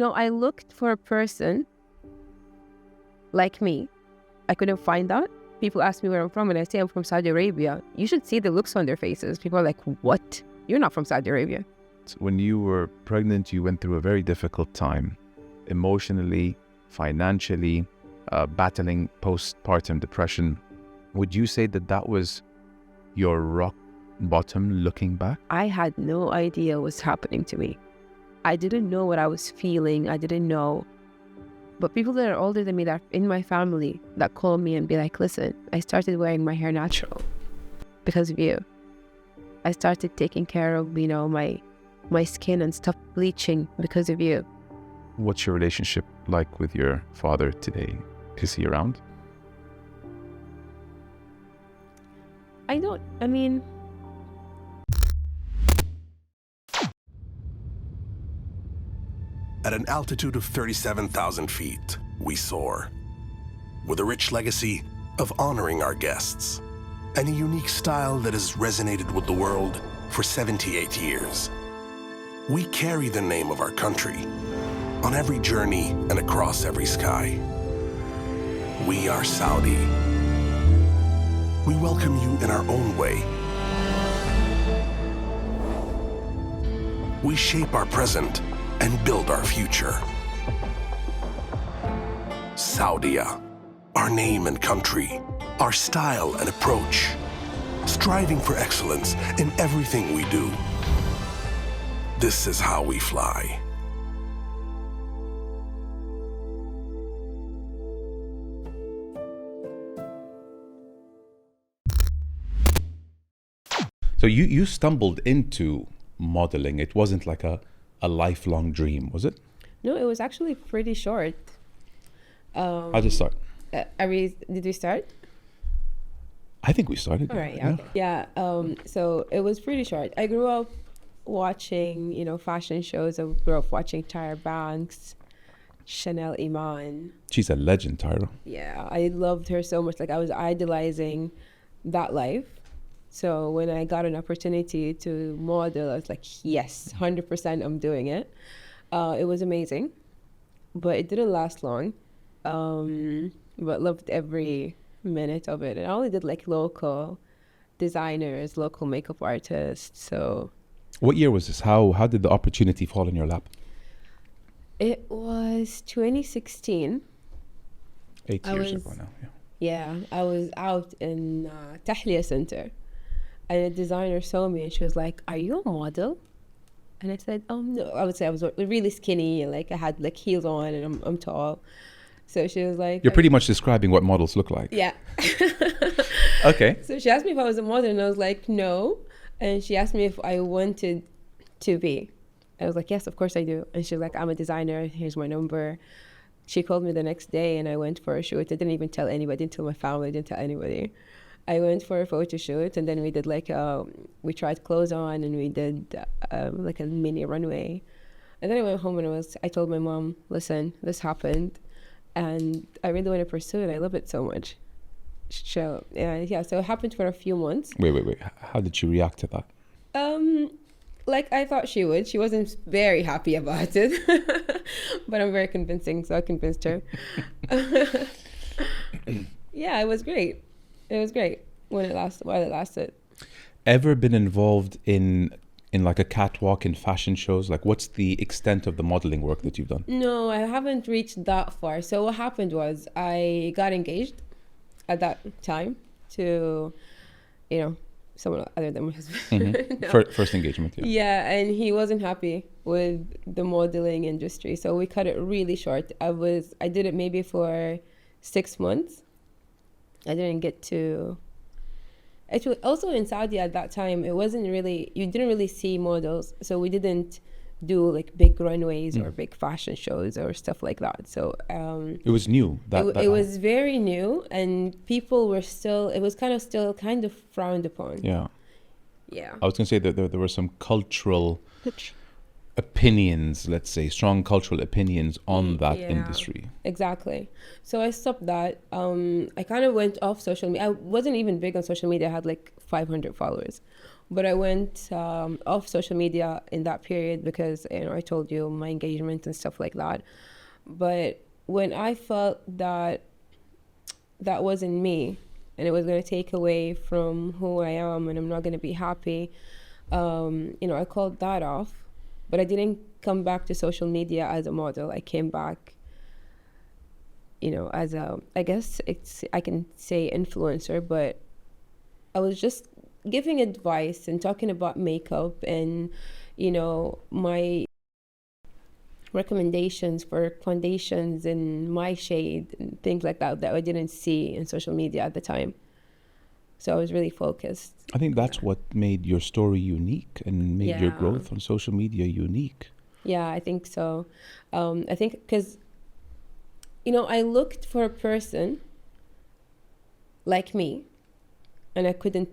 I looked for a person like me. I couldn't find that. People ask me where I'm from, and I say I'm from Saudi Arabia. You should see the looks on their faces. People are like, what? You're not from Saudi Arabia. So when you were pregnant, you went through a very difficult time, emotionally, financially, battling postpartum depression. Would you say that was your rock bottom looking back? I had no idea what's happening to me. I didn't know what I was feeling. I didn't know. But people that are older than me, that are in my family, that call me and be like, listen, I started wearing my hair natural because of you. I started taking care of, my skin and stopped bleaching because of you. What's your relationship like with your father today? Is he around? At an altitude of 37,000 feet, we soar, with a rich legacy of honoring our guests and a unique style that has resonated with the world for 78 years. We carry the name of our country on every journey and across every sky. We are Saudi. We welcome you in our own way. We shape our present and build our future. Saudia, our name and country, our style and approach, striving for excellence in everything we do. This is how we fly. So you stumbled into modeling. It wasn't like a lifelong dream, was it? No, it was actually pretty short. How did it start? Did we start? I think we started. All right, yeah. Okay. Yeah, so it was pretty short. I grew up watching, fashion shows. I grew up watching Tyra Banks, Chanel Iman. She's a legend, Tyra. Yeah, I loved her so much. Like, I was idolizing that life. So when I got an opportunity to model, I was like, yes, 100% I'm doing it. It was amazing, but it didn't last long. But loved every minute of it. And I only did like local designers, local makeup artists. So what year was this? How did the opportunity fall in your lap? it was 2016. 8 years ago now. Yeah, I was out in Tahliya Center, and a designer saw me and she was like, "Are you a model?" And I said, no. I would say I was really skinny and like I had like heels on and I'm tall. So she was like, "You're pretty much describing what models look like." Yeah. Okay. So she asked me if I was a model and I was like, no. And she asked me if I wanted to be. I was like, yes, of course I do. And she was like, I'm a designer. Here's my number. She called me the next day and I went for a shoot. I didn't even tell anybody, didn't tell my family, didn't tell anybody. I went for a photo shoot and then we did like, we tried clothes on and we did like a mini runway. And then I went home and I told my mom, listen, this happened and I really want to pursue it. I love it so much. So, yeah, so it happened for a few months. Wait. How did she react to that? Like I thought she would. She wasn't very happy about it, but I'm very convincing, so I convinced her. Yeah, it was great. It was great while it lasted. Ever been involved in like a catwalk in fashion shows? Like, what's the extent of the modeling work that you've done? No, I haven't reached that far. So what happened was I got engaged at that time to, someone other than my husband. Mm-hmm. No. First engagement, yeah. Yeah, and he wasn't happy with the modeling industry, so we cut it really short. I did it maybe for 6 months. I didn't get to. Actually, also in Saudi at that time, you didn't really see models, so we didn't do like big runways or big fashion shows or stuff like that. So it was new. It was very new, and people were it was still kind of frowned upon. Yeah. I was going to say that there were some cultural opinions, let's say, strong cultural opinions on that industry. Exactly. So I stopped that. I kind of went off social media. I wasn't even big on social media. I had like 500 followers But I went off social media in that period because, you know, I told you my engagement and stuff like that. But when I felt that that wasn't me and it was going to take away from who I am and I'm not going to be happy, you know, I called that off. But I didn't come back to social media as a model. I came back, you know, as a, I guess I can say influencer, but I was just giving advice and talking about makeup and, you know, my recommendations for foundations and my shade and things like that I didn't see in social media at the time. So I was really focused. I think that's what made your story unique and made your Yeah. growth on social media unique. Yeah, I think so. I think because, you know, I looked for a person like me and I couldn't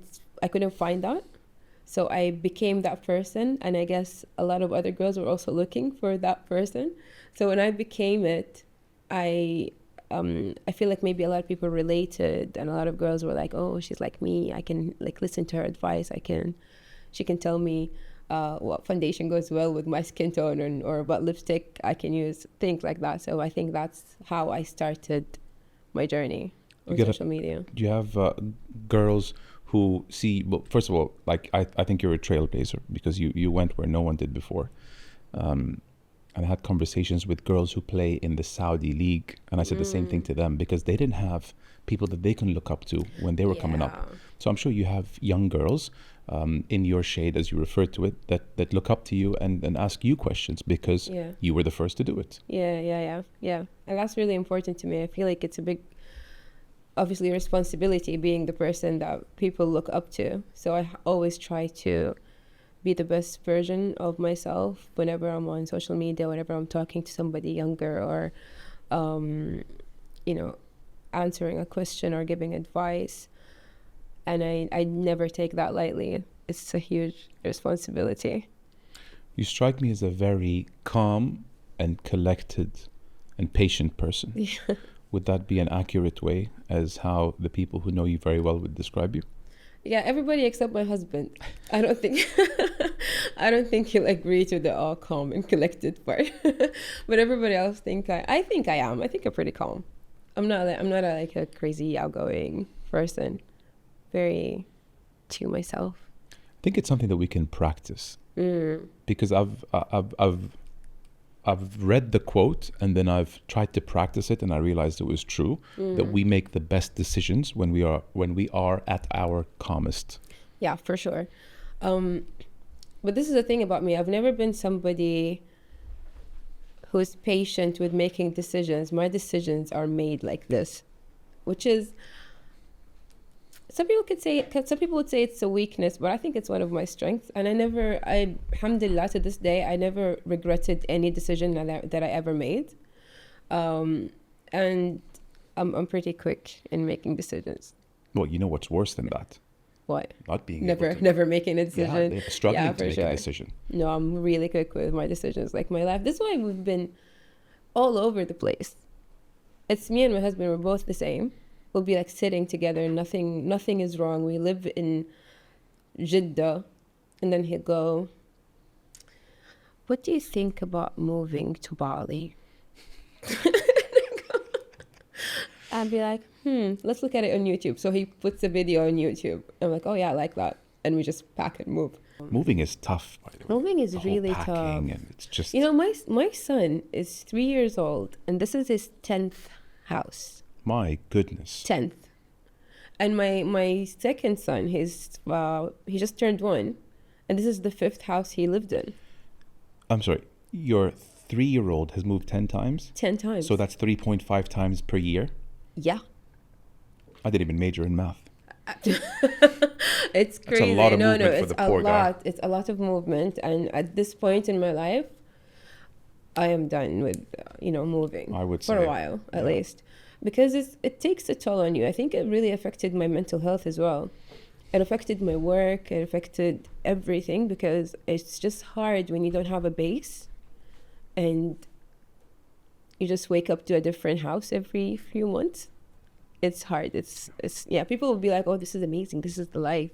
find that. So I became that person, and I guess a lot of other girls were also looking for that person. So when I became it, I feel like maybe a lot of people related, and a lot of girls were like, "Oh, she's like me. I can like listen to her advice. She can tell me what foundation goes well with my skin tone, or what lipstick I can use, things like that." So I think that's how I started my journey on social media. Do you have girls who see, well, first of all, like I think you're a trailblazer because you went where no one did before. And I had conversations with girls who play in the Saudi league, and I said the same thing to them because they didn't have people that they can look up to when they were coming up. Yeah. So I'm sure you have young girls in your shade, as you refer to it, that look up to you and ask you questions because Yeah. you were the first to do it. Yeah. And that's really important to me. I feel like it's a big, obviously, responsibility being the person that people look up to. So I always try to be the best version of myself whenever I'm on social media, whenever I'm talking to somebody younger, or, you know, answering a question or giving advice. And I never take that lightly. It's a huge responsibility. You strike me as a very calm and collected and patient person. Yeah. Would that be an accurate way as how the people who know you very well would describe you? Yeah, everybody except my husband. I don't think I don't think he'll agree to the all calm and collected part. But everybody else I think I am. I think I'm pretty calm. I'm not like a crazy outgoing person. Very to myself. I think it's something that we can practice because I've read the quote and then I've tried to practice it and I realized it was true that we make the best decisions when we are at our calmest. Yeah, for sure. But this is the thing about me. I've never been somebody who's patient with making decisions. My decisions are made like this, which is, some people would say it's a weakness, but I think it's one of my strengths. And alhamdulillah, to this day, I never regretted any decision that I ever made. And I'm pretty quick in making decisions. Well, you know what's worse than that? What? Not being Never making a decision. Yeah, struggling to for make sure. a decision. No, I'm really quick with my decisions, like my life. This is why we've been all over the place. It's me and my husband, we're both the same. We'll be like sitting together, nothing is wrong. We live in Jeddah, and then he'll go, "What do you think about moving to Bali?" I'd be like, let's look at it on YouTube. So he puts a video on YouTube. I'm like, oh yeah, I like that. And we just pack and move. Moving is tough, by the way. Moving is The whole really packing tough. And it's just, You know, my son is 3 years old, and this is his 10th house. my goodness. 10th. And my second son, he just turned 1, and this is the 5th house he lived in. I'm sorry, your 3-year-old has moved 10 times? 10 times. So that's 3.5 times per year? Yeah. I didn't even major in math. It's crazy. a lot of no, movement for it's the a poor guy. lot. It's a lot of movement, and at this point in my life, I am done with moving. I would for say, a while at yeah. least, because it takes a toll on you. I think it really affected my mental health as well. It affected my work. It affected everything, because it's just hard when you don't have a base, and you just wake up to a different house every few months. It's hard. It's people will be like, "Oh, this is amazing. This is the life."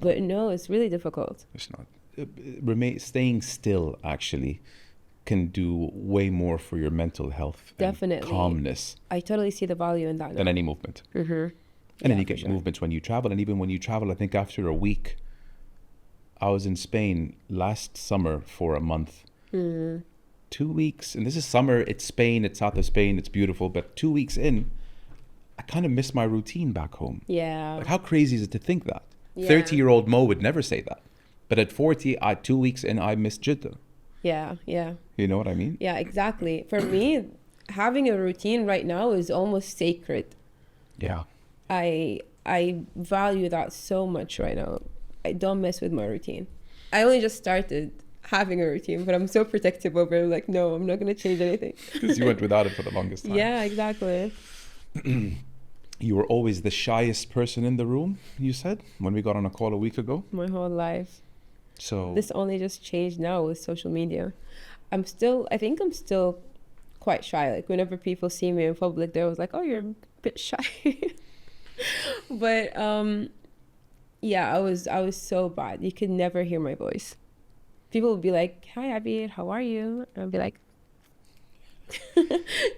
But no, it's really difficult. It's not. Staying still actually can do way more for your mental health. Definitely. And calmness. I totally see the value in that now. Than any movement. Mm-hmm. And then you get movements when you travel. And even when you travel, I think after a week, I was in Spain last summer for a month. 2 weeks. And this is summer. It's Spain. It's south of Spain. It's beautiful. But 2 weeks in, I kind of miss my routine back home. Yeah. Like, how crazy is it to think that? Yeah. 30-year-old Mo would never say that. But at 40, 2 weeks in, I miss Jeddah. Yeah. You know what I mean? Yeah, exactly. For me, having a routine right now is almost sacred. Yeah. I value that so much right now. I don't mess with my routine. I only just started having a routine, but I'm so protective over it. I'm like, no, I'm not going to change anything. Because you went without it for the longest time. Yeah, exactly. You were always the shyest person in the room, you said, when we got on a call a week ago. My whole life. So this only just changed now with social media. I think I'm still quite shy. Like whenever people see me in public, they're always like, oh, you're a bit shy. But yeah, I was so bad. You could never hear my voice. People would be like, hi, Abeer, how are you? And I'd be like,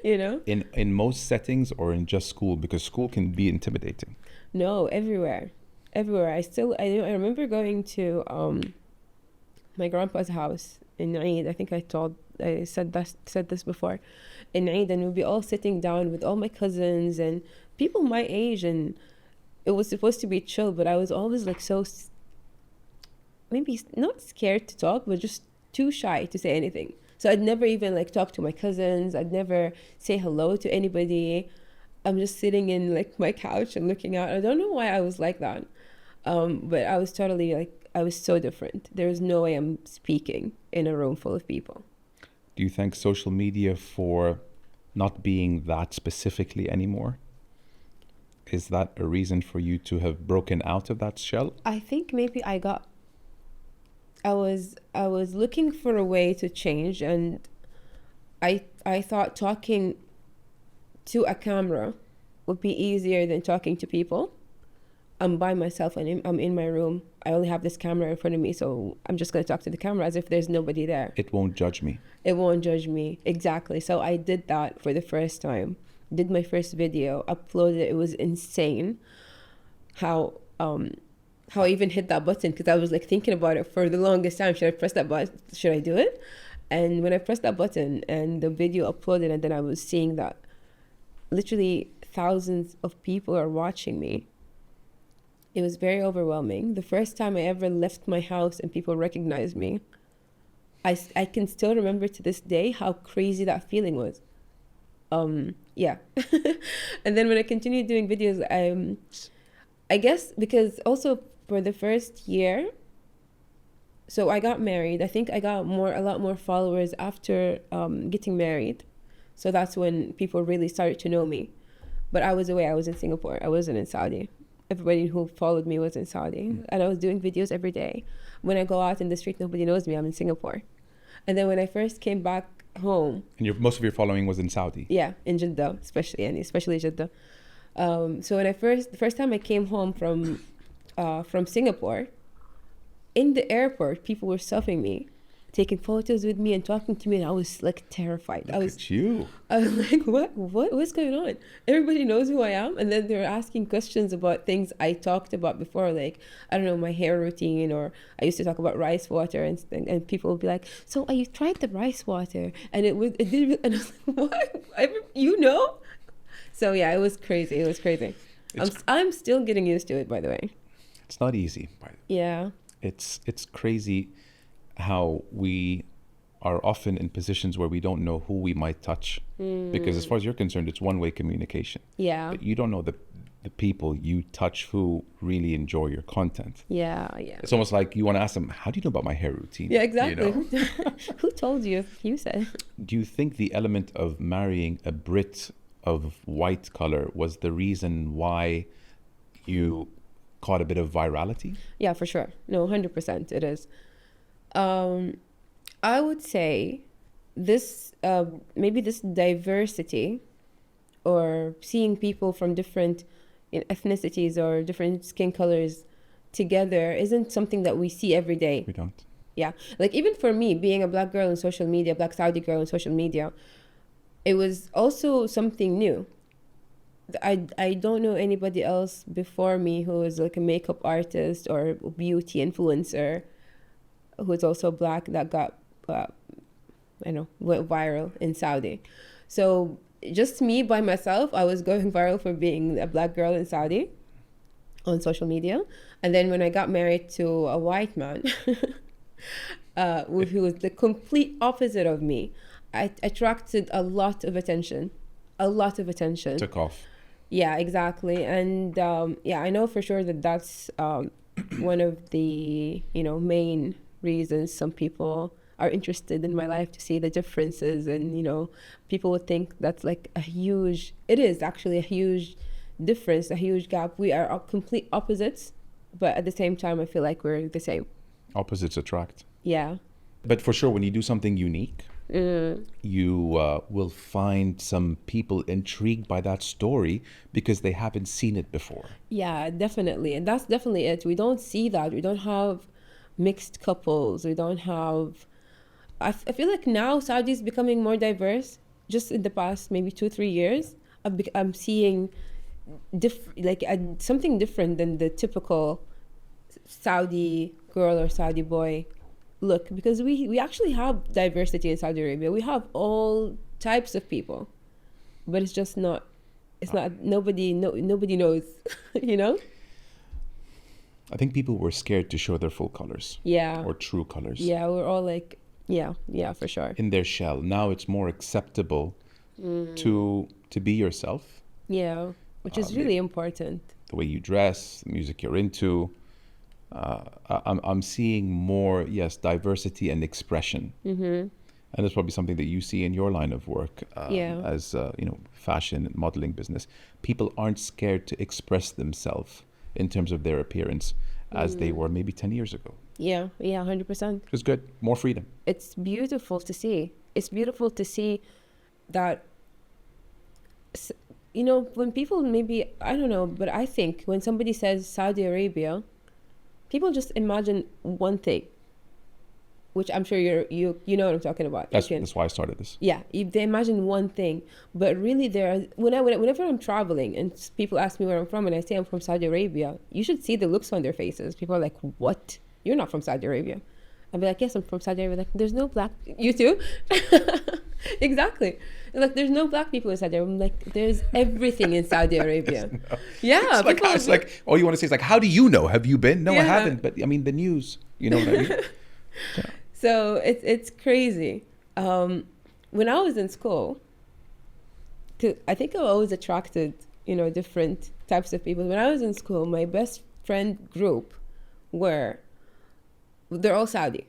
you know? In most settings or in just school? Because school can be intimidating. No, everywhere. I remember going to my grandpa's house in Eid. I think I said this before. In Eid, and we'd be all sitting down with all my cousins and people my age, and it was supposed to be chill, but I was always like so, maybe not scared to talk, but just too shy to say anything. So I'd never even like talk to my cousins. I'd never say hello to anybody. I'm just sitting in like my couch and looking out. I don't know why I was like that. But I was totally like, I was so different. There's no way I'm speaking in a room full of people. Do you thank social media for not being that specifically anymore? Is that a reason for you to have broken out of that shell? I think maybe I was looking for a way to change, and I thought talking to a camera would be easier than talking to people. I'm by myself and I'm in my room. I only have this camera in front of me, so I'm just going to talk to the camera as if there's nobody there. It won't judge me. It won't judge me. Exactly. So I did that for the first time. Did my first video, uploaded it. It was insane how I even hit that button, because I was like thinking about it for the longest time. Should I press that button? Should I do it? And when I pressed that button and the video uploaded, and then I was seeing that literally thousands of people are watching me, it was very overwhelming. The first time I ever left my house and people recognized me, I can still remember to this day how crazy that feeling was. Yeah. And then when I continued doing videos, I guess because also for the first year, so I got married. I think I got a lot more followers after getting married. So that's when people really started to know me. But I was away. I was in Singapore. I wasn't in Saudi. Everybody who followed me was in Saudi. And I was doing videos every day. When I go out in the street, nobody knows me. I'm in Singapore. And then when I first came back home. And most of your following was in Saudi? Yeah, in Jeddah, especially Jeddah. So when the first time I came home from Singapore, in the airport, people were stopping me, taking photos with me and talking to me, and I was like terrified. Look at you. I was like, what's going on? Everybody knows who I am, and then they're asking questions about things I talked about before, like, I don't know, my hair routine, or I used to talk about rice water, and people would be like, so you tried the rice water, and it did, and I was like, what? You know? So yeah, it was crazy. I'm still getting used to it, by the way. It's not easy. Yeah. It's crazy how we are often in positions where we don't know who we might touch. Because as far as you're concerned, it's one-way communication. Yeah. But you don't know the people you touch who really enjoy your content. Yeah. It's almost like you want to ask them, how do you know about my hair routine? Yeah, exactly. You know? Who told you? You said. Do you think the element of marrying a Brit of white color was the reason why you caught a bit of virality? Yeah, for sure. No, 100% it is. I would say this, maybe this diversity, or seeing people from different ethnicities or different skin colors together isn't something that we see every day. We don't. Yeah. Like even for me, being a black girl on social media, black Saudi girl on social media, it was also something new. I don't know anybody else before me who is like a makeup artist or beauty influencer who is also black that got, went viral in Saudi. So just me by myself, I was going viral for being a black girl in Saudi on social media. And then when I got married to a white man, who was the complete opposite of me, I attracted a lot of attention. Took off. Yeah, exactly. And I know for sure that that's one of the, main reasons some people are interested in my life, to see the differences. And, people would think that's like it is actually a huge difference, a huge gap. We are complete opposites, but at the same time, I feel like we're the same. Opposites attract. Yeah. But for sure, when you do something unique, you will find some people intrigued by that story because they haven't seen it before. Yeah, definitely. And that's definitely it. We don't see that. We don't have mixed couples. We don't have... I feel like now Saudi is becoming more diverse. Just in the past maybe 2-3 years, I'm seeing something different than the typical Saudi girl or Saudi boy look, because we actually have diversity in Saudi Arabia. We have all types of people, but it's just not. It's not. Nobody knows. I think people were scared to show their full colors. Yeah. Or true colors. Yeah, we're all like, yeah, for sure. In their shell. Now it's more acceptable to be yourself. Yeah, which is really important. The way you dress, the music you're into. I'm seeing more, diversity and expression. And it's probably something that you see in your line of work as, fashion and modeling business. People aren't scared to express themselves in terms of their appearance as they were maybe 10 years ago. Yeah, 100%. Which is good. More freedom. It's beautiful to see. It's beautiful to see that, when people maybe, I don't know, but I think when somebody says Saudi Arabia, people just imagine one thing, which I'm sure you know what I'm talking about. That's why I started this. Yeah, they imagine one thing, but really whenever I'm traveling and people ask me where I'm from and I say I'm from Saudi Arabia, you should see the looks on their faces. People are like, "What? You're not from Saudi Arabia?" I'll be like, "Yes, I'm from Saudi Arabia." Like, there's no black. You too? Exactly. Like, there's no black people in Saudi Arabia. I'm like, there's everything in Saudi Arabia. No. Yeah. It's like all you want to say is like, how do you know? Have you been? No, I haven't. But I mean, the news. You know what I mean? Yeah. So it's crazy. When I was in school, 'cause I think I always attracted, different types of people. When I was in school, my best friend group they're all Saudi.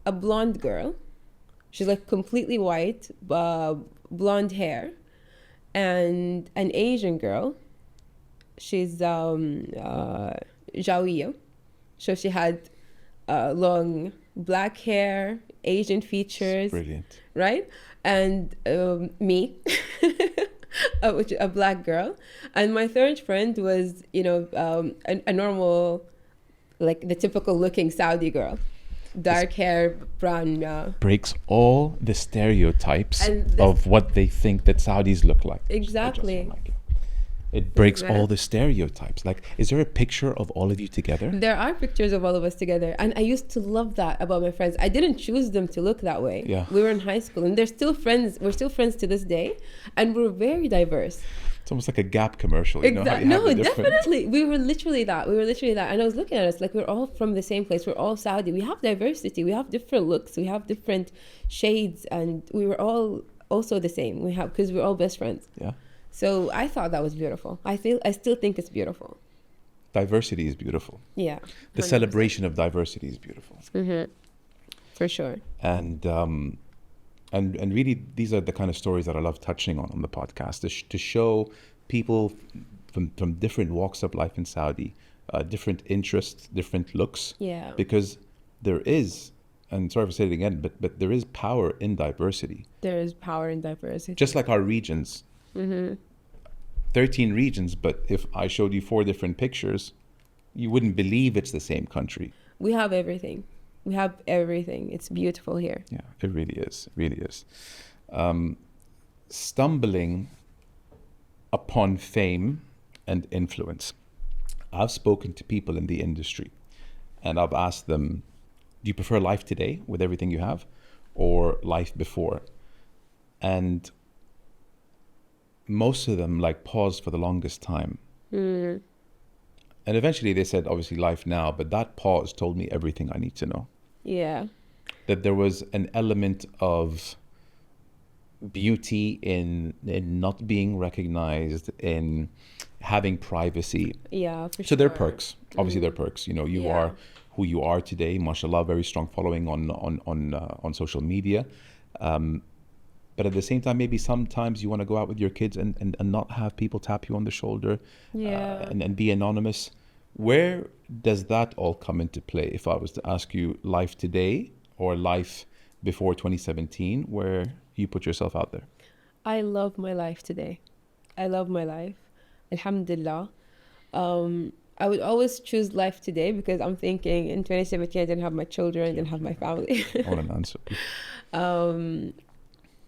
A blonde girl. She's like completely white, blonde hair, and an Asian girl. She's Jawiya. So she had long black hair, Asian features. Brilliant. Right? And me, a black girl. And my third friend was, a normal, like the typical looking Saudi girl. Dark hair, brown. Breaks all the stereotypes of what they think that Saudis look like. Exactly. It breaks all the stereotypes. Like, is there a picture of all of you together? There are pictures of all of us together. And I used to love that about my friends. I didn't choose them to look that way. Yeah. We were in high school and they're still friends. We're still friends to this day. And we're very diverse. It's almost like a Gap commercial. Exactly. No, definitely. We were literally that. And I was looking at us like we're all from the same place. We're all Saudi. We have diversity. We have different looks. We have different shades. And we were all also the same. Because we're all best friends. Yeah. So I thought that was beautiful. I still think it's beautiful. Diversity is beautiful. Yeah. 100%. The celebration of diversity is beautiful. Mm-hmm. For sure. And really, these are the kind of stories that I love touching on the podcast, to show people from different walks of life in Saudi, different interests, different looks. Yeah. Because there is, and sorry for saying it again, but there is power in diversity. There is power in diversity. Just like our regions. Mm-hmm. 13 regions, but if I showed you 4 different pictures, you wouldn't believe it's the same country. We have everything. We have everything. It's beautiful here. Yeah, it really is. It really is. Stumbling upon fame and influence. I've spoken to people in the industry and I've asked them, do you prefer life today with everything you have or life before? And most of them like paused for the longest time. And eventually they said, obviously life now, but that pause told me everything I need to know. Yeah. That there was an element of beauty in not being recognized, in having privacy. Yeah, for sure. So there are perks. Obviously there are perks. You know, you Yeah. are who you are today, mashallah, very strong following on social media. But at the same time, maybe sometimes you want to go out with your kids and not have people tap you on the shoulder. Yeah. And be anonymous. Where does that all come into play? If I was to ask you life today or life before 2017, where you put yourself out there? I love my life today. I love my life. Alhamdulillah. I would always choose life today because I'm thinking in 2017 I didn't have my children, I didn't have my family. I want an answer.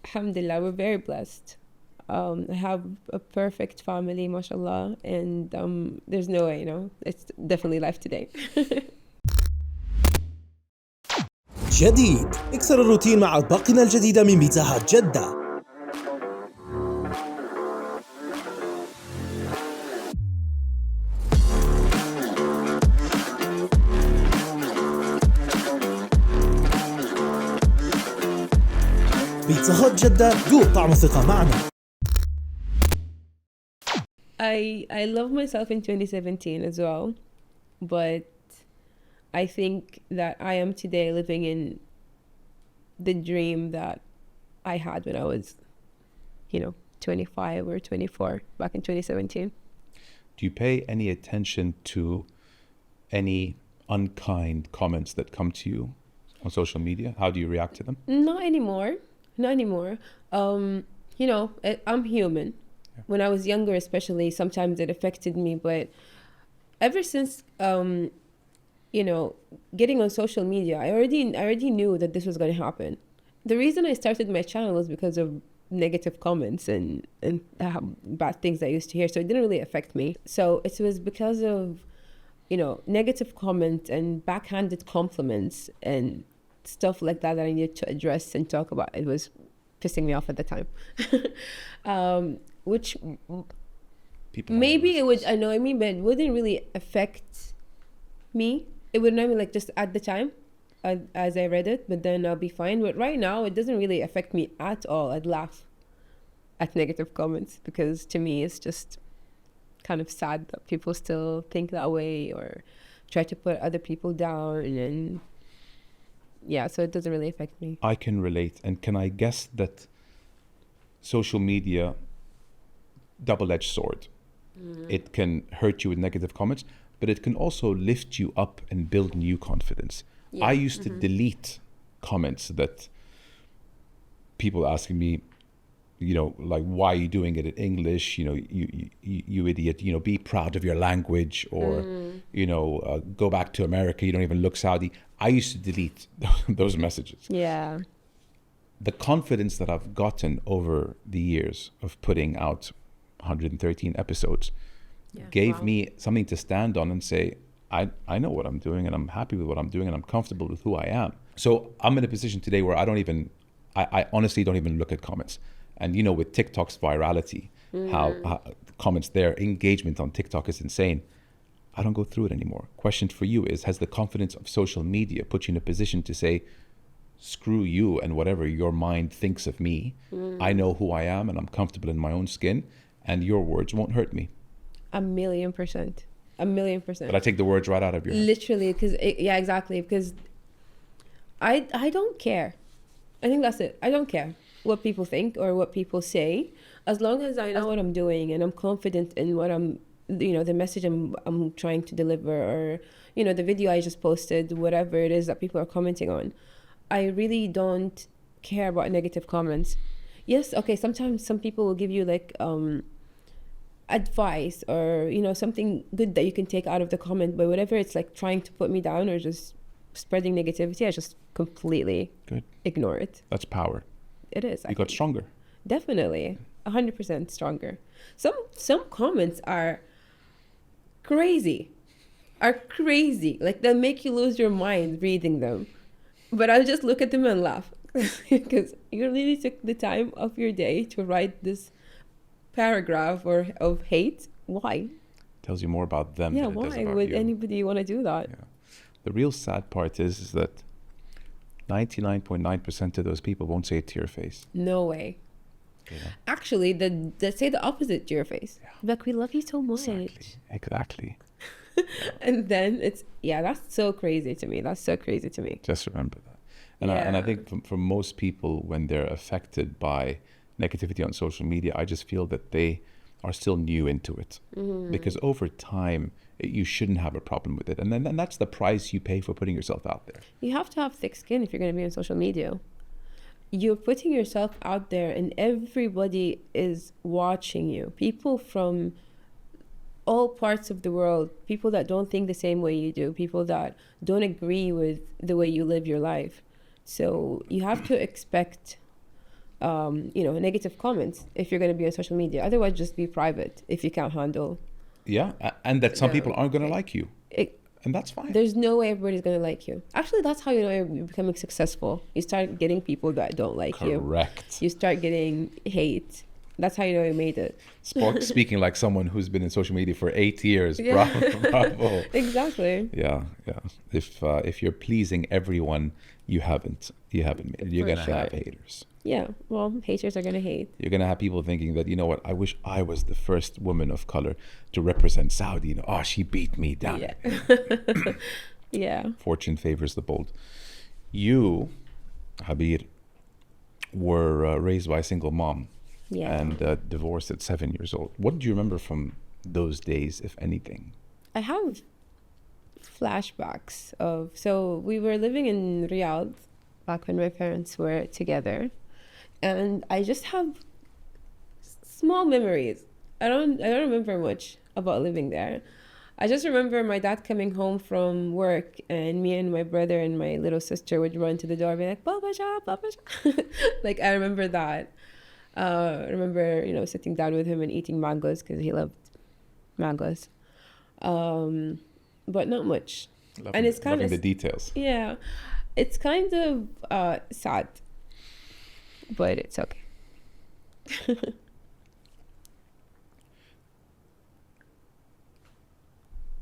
Alhamdulillah, we're very blessed. I have a perfect family, mashallah, and there's no way, you know, it's definitely life today. جديد. اكسر الروتين مع أطباقنا الجديدة من بيتزا هات جدة. بيتزا هات جدة، ذوق طعم الثقة معنا. I love myself in 2017 as well, but I think that I am today living in the dream that I had when I was, 25 or 24 back in 2017. Do you pay any attention to any unkind comments that come to you on social media? How do you react to them? Not anymore. I'm human. Yeah. When I was younger, especially, sometimes it affected me, but ever since, getting on social media, I already knew that this was going to happen. The reason I started my channel was because of negative comments and bad things I used to hear, so it didn't really affect me. So it was because of, negative comments and backhanded compliments and stuff like that I needed to address and talk about. It was pissing me off at the time. Which people maybe it would annoy me, but it wouldn't really affect me. It would annoy me like just at the time as I read it, but then I'll be fine. But right now it doesn't really affect me at all. I'd laugh at negative comments because to me it's just kind of sad that people still think that way or try to put other people down, and so it doesn't really affect me. I can relate. And can I guess that social media, double-edged sword. It can hurt you with negative comments, but it can also lift you up and build new confidence. Yeah. I used to delete comments that people asking me, like, why are you doing it in English? You idiot, be proud of your language, or, go back to America. You don't even look Saudi. I used to delete those messages. Yeah. The confidence that I've gotten over the years of putting out 113 episodes gave me something to stand on and say, I know what I'm doing and I'm happy with what I'm doing and I'm comfortable with who I am. So I'm in a position today where I honestly don't even look at comments. And with TikTok's virality, how comments there, engagement on TikTok is insane. I don't go through it anymore. Question for you is, has the confidence of social media put you in a position to say, screw you and whatever your mind thinks of me, I know who I am and I'm comfortable in my own skin, and your words won't hurt me? 1,000,000%. 1,000,000%. But I take the words right out of your head. Literally, exactly. Because I don't care. I think that's it. I don't care what people think or what people say, as long as I know what I'm doing and I'm confident in what I'm, the message I'm trying to deliver, or, the video I just posted, whatever it is that people are commenting on. I really don't care about negative comments. Yes, okay, sometimes some people will give you like advice or, you know, something good that you can take out of the comment. But whatever it's like trying to put me down or just spreading negativity, I just completely ignore it. That's power. It is. You got stronger. Definitely. 100% stronger. Some comments are crazy. Like they'll make you lose your mind reading them. But I'll just look at them and laugh. Because you really took the time of your day to write this paragraph of hate. Why? Tells you more about them Yeah, than it does why about would you. anybody want to do that? Yeah. The real sad part is that 99.9% of those people won't say it to your face. No way. You know? Actually, they say the opposite to your face. Yeah. Like, we love you so much. Exactly. And then that's so crazy to me. Just remember that. And I think for most people, when they're affected by negativity on social media, I just feel that they are still new into it. Because over time, you shouldn't have a problem with it. And then that's the price you pay for putting yourself out there. You have to have thick skin if you're going to be on social media. You're putting yourself out there and everybody is watching you. People from all parts of the world, people that don't think the same way you do, people that don't agree with the way you live your life. So you have to expect, negative comments if you're going to be on social media. Otherwise, just be private if you can't handle. Yeah, and that some people aren't going to like you. And that's fine. There's no way everybody's going to like you. Actually, that's how you know you're becoming successful. You start getting people that don't like you. Correct. You start getting hate. That's how you know you made it. Speaking like someone who's been in social media for 8 years. Yeah. Bravo. Exactly. Yeah. If you're pleasing everyone, you haven't made it. You're going to have haters. Yeah, well, haters are going to hate. You're going to have people thinking that, you know what, I wish I was the first woman of color to represent Saudi. You know, oh, she beat me down. Yeah. Yeah. Fortune favors the bold. You, Abeer, were raised by a single mom. Yeah. And divorced at 7 years old. What do you remember from those days, if anything? I have flashbacks so we were living in Riyadh back when my parents were together. And I just have small memories. I don't remember much about living there. I just remember my dad coming home from work and me and my brother and my little sister would run to the door and be like, Baba Ja, Baba Ja. Like, I remember that. I remember, sitting down with him and eating mangoes because he loved mangoes. But not much. And it's kind of the details. Yeah. It's kind of sad. But it's okay.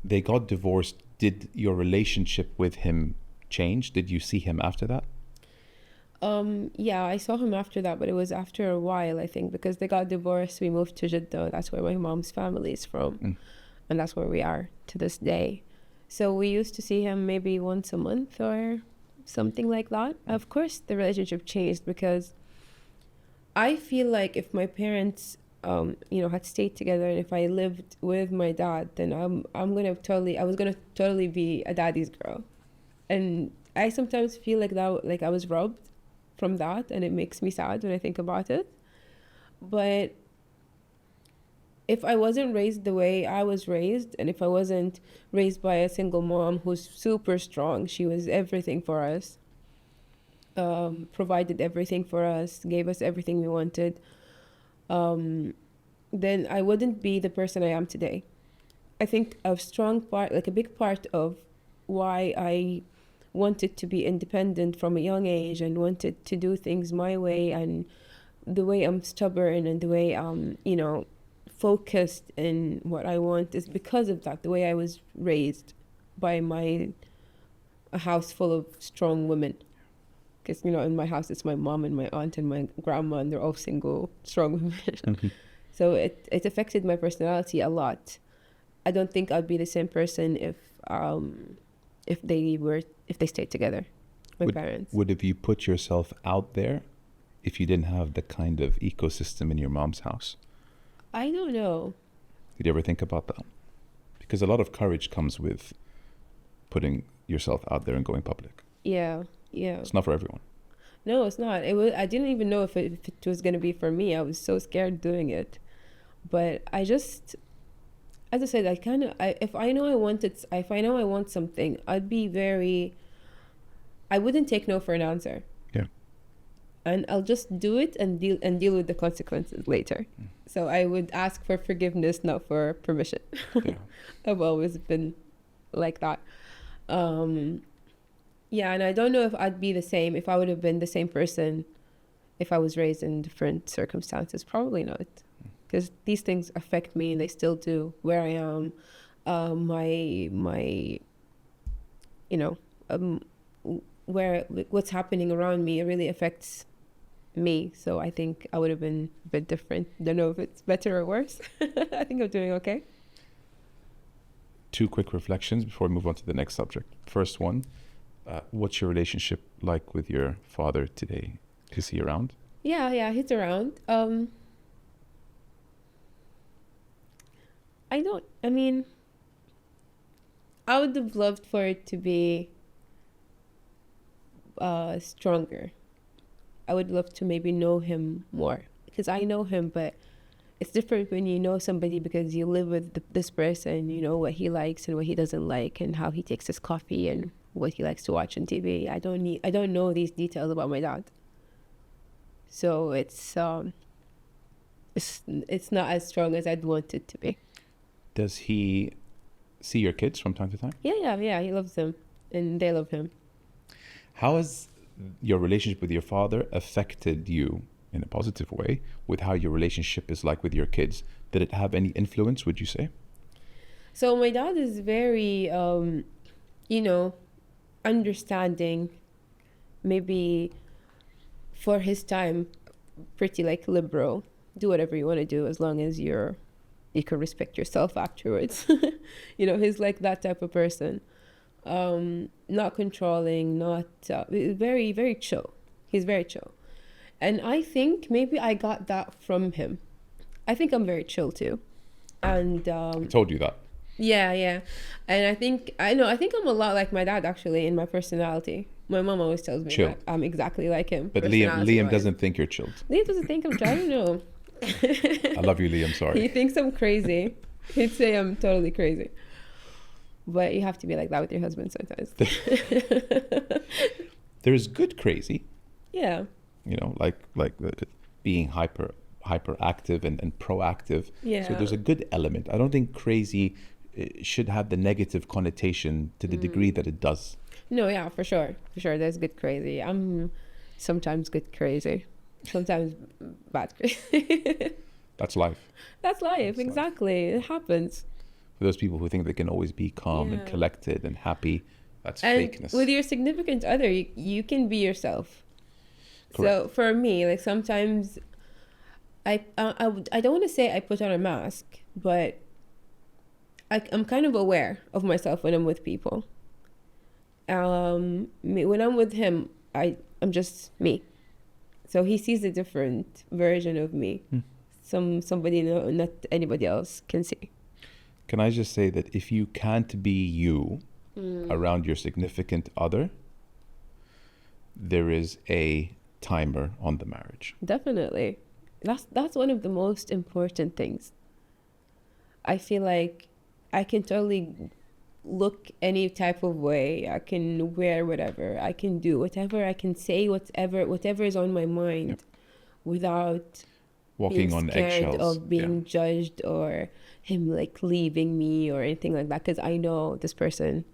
They got divorced. Did your relationship with him change? Did you see him after that? Yeah, I saw him after that, but it was after a while, I think, because they got divorced. We moved to Jeddah. That's where my mom's family is from. And that's where we are to this day. So we used to see him maybe once a month or something like that. Of course, the relationship changed because I feel like if my parents, had stayed together and if I lived with my dad, then I was gonna totally be a daddy's girl. And I sometimes feel like I was robbed from that, and it makes me sad when I think about it. But if I wasn't raised the way I was raised, and if I wasn't raised by a single mom who's super strong, she was everything for us, provided everything for us, gave us everything we wanted, then I wouldn't be the person I am today. I think a strong part, like a big part of why I wanted to be independent from a young age and wanted to do things my way, and the way I'm stubborn and the way I'm, focused in what I want is because of that, the way I was raised by a house full of strong women. Because, in my house, it's my mom and my aunt and my grandma, and they're all single, strong women. So it affected my personality a lot. I don't think I'd be the same person if they stayed together, my parents. Would have you put yourself out there if you didn't have the kind of ecosystem in your mom's house? I don't know. Did you ever think about that? Because a lot of courage comes with putting yourself out there and going public. Yeah. It's not for everyone. No, it's not. I didn't even know if it was going to be for me. I was so scared doing it. But I just, as I said, if I know I want something, I'd be I wouldn't take no for an answer. Yeah. And I'll just do it and deal with the consequences later. So I would ask for forgiveness, not for permission. Yeah. I've always been like that. Yeah, and I don't know if I'd be the same, if I would have been the same person if I was raised in different circumstances. Probably not, because these things affect me, and they still do. Where I am, what's happening around me, it really affects me. So I think I would have been a bit different. Don't know if it's better or worse. I think I'm doing okay. 2 quick reflections before we move on to the next subject. First one, what's your relationship like with your father today? Is he around? Yeah, he's around. I would have loved for it to be stronger. I would love to maybe know him more, because I know him, but it's different when you know somebody because you live with this person, you know what he likes and what he doesn't like and how he takes his coffee and what he likes to watch on TV. I don't know these details about my dad. So it's not as strong as I'd want it to be. Does he see your kids from time to time? Yeah, he loves them and they love him. How has your relationship with your father affected you in a positive way with how your relationship is like with your kids? Did it have any influence, would you say? So my dad is very, understanding, maybe for his time, pretty liberal. Do whatever you want to do as long as you can respect yourself afterwards. He's like that type of person. Not controlling, not very, very chill. He's very chill. And I think maybe I got that from him. I think I'm very chill too. And I told you that. Yeah. And I think I'm a lot like my dad actually in my personality. My mom always tells me chill. That I'm exactly like him. But Liam doesn't think you're chilled. Liam doesn't think I'm chill. I don't know. I love you, Liam, sorry. He thinks I'm crazy. He'd say I'm totally crazy. But you have to be like that with your husband sometimes. There's good crazy. Yeah. Like being hyperactive and proactive. Yeah. So there's a good element. I don't think crazy should have the negative connotation to the degree that it does. No, yeah, for sure. There's good crazy. I'm sometimes good crazy, sometimes bad crazy. That's life. That's life, exactly. It happens. For those people who think they can always be calm and collected and happy, that's and fakeness. With your significant other, you can be yourself. Correct. So for me, sometimes I don't want to say I put on a mask, but I'm kind of aware of myself when I'm with people. When I'm with him, I'm just me. So he sees a different version of me. Somebody not anybody else can see. Can I just say that if you can't be you around your significant other, there is a timer on the marriage. Definitely. That's one of the most important things. I feel like I can totally look any type of way. I can wear whatever. I can do whatever. I can say whatever is on my mind without walking on eggshells of being judged or him leaving me or anything like that, because I know this person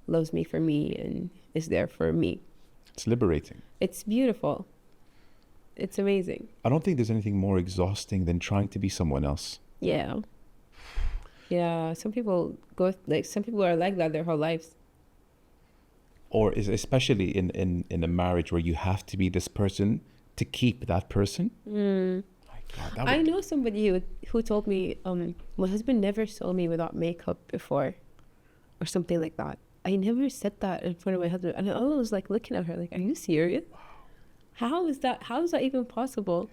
loves me for me and is there for me. It's liberating. It's beautiful. It's amazing. I don't think there's anything more exhausting than trying to be someone else. Yeah. Some people are like that their whole lives. Or especially in a marriage where you have to be this person to keep that person. God, I know somebody who told me, my husband never saw me without makeup before, or something like that. I never said that in front of my husband, and I was looking at her are you serious? Wow. How is that even possible?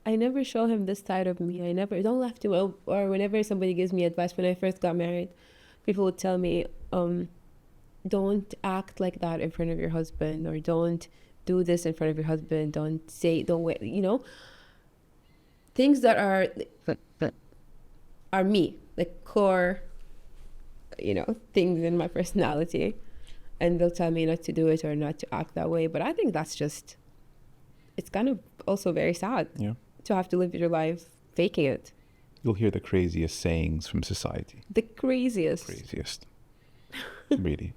I never show him this side of me. Don't laugh too well. Or whenever somebody gives me advice, when I first got married, people would tell me, don't act like that in front of your husband, or don't do this in front of your husband. Don't wait, things that are are me, like core, things in my personality. And they'll tell me not to do it or not to act that way. But I think that's just, it's kind of also very sad to have to live your life faking it. You'll hear the craziest sayings from society. The craziest. Really.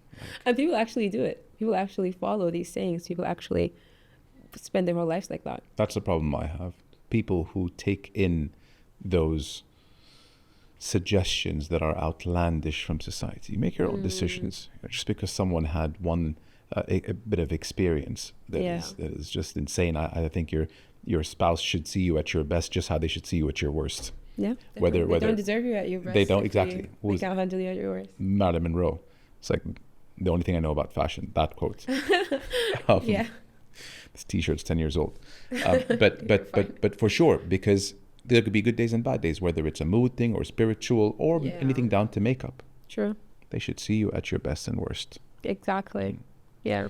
And people actually do it. People actually follow these sayings. People actually spend their whole lives like that. That's the problem I have. People who take in those suggestions that are outlandish from society. You make your own decisions. Just because someone had a bit of experience that is just insane. I think your spouse should see you at your best just how they should see you at your worst. Yeah. Whether they don't deserve you at your best. They don't, exactly. They can't handle you at your worst. Marilyn Monroe. It's like the only thing I know about fashion, that quote. This t-shirt's 10 years old. But for sure, because there could be good days and bad days, whether it's a mood thing or spiritual or anything down to makeup. True. They should see you at your best and worst. Exactly. Yeah.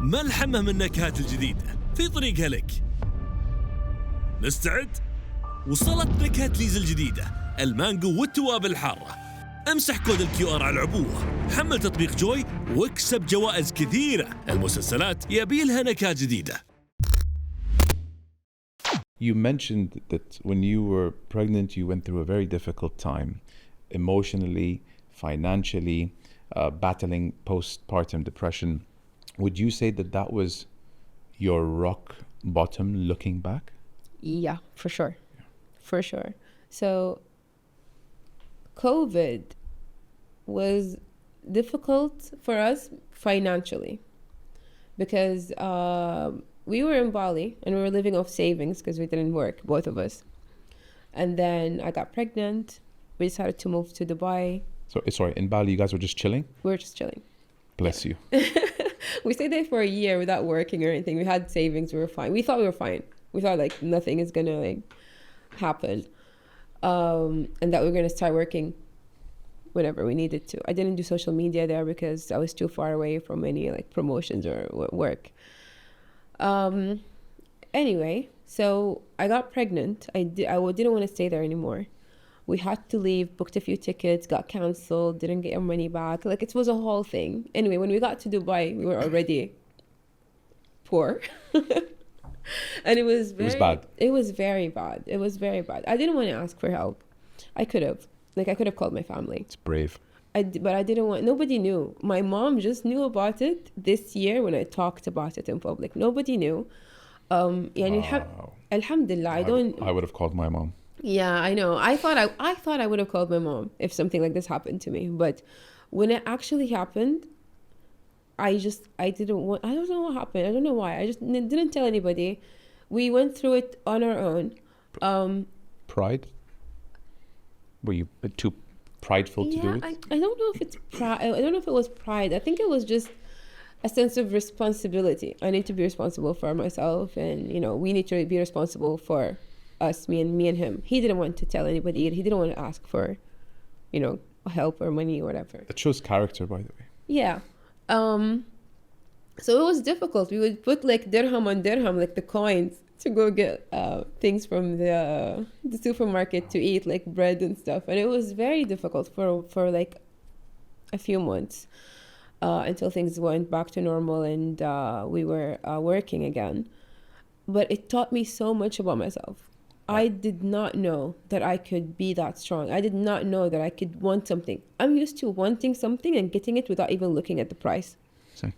ملحمة من النكهات الجديدة في طريقها لك. مستعد؟ وصلت نكهة ليز الجديدة، المانجو والتوابل الحارة. امسح كود الQR على العبوة، حمل تطبيق جوي واكسب جوائز كثيرة. المسلسلات يبيلها نكهات جديدة. You mentioned that when you were pregnant, you went through a very difficult time, emotionally, financially, battling postpartum depression. Would you say that was your rock bottom looking back? Yeah, for sure. For sure. So COVID was difficult for us financially because we were in Bali and we were living off savings because we didn't work, both of us. And then I got pregnant. We decided to move to Dubai. So, sorry, in Bali, you guys were just chilling? We were just chilling. Bless you. We stayed there for a year without working or anything. We had savings. We were fine. We thought we were fine. We thought like nothing is going to happen. And that we were going to start working whenever we needed to. I didn't do social media there because I was too far away from any promotions or work. Anyway, so I got pregnant. I didn't want to stay there anymore. We had to leave, booked a few tickets, got cancelled, didn't get our money back. It was a whole thing. Anyway, when we got to Dubai, we were already poor. And it was bad. It was very bad. It was very bad. I didn't want to ask for help. I could have. I could have called my family. It's brave. But I didn't want, nobody knew. My mom just knew about it this year when I talked about it in public. Nobody knew. Wow. Alhamdulillah, I would have called my mom. Yeah, I know. I thought I would have called my mom if something like this happened to me. But when it actually happened, I didn't want, I don't know what happened. I don't know why. I just didn't tell anybody. We went through it on our own. Pride? Were you too prideful to do it? I don't know if it's pride. I don't know if it was pride. I think it was just a sense of responsibility. I need to be responsible for myself, and we need to be responsible for us, me and him. He didn't want to tell anybody. He didn't want to ask for, help or money or whatever. That shows character, by the way. Yeah. So it was difficult. We would put dirham on dirham, the coins, to go get things from the supermarket to eat, bread and stuff. And it was very difficult for a few months until things went back to normal and we were working again. But it taught me so much about myself. I did not know that I could be that strong. I did not know that I could want something. I'm used to wanting something and getting it without even looking at the price. Same.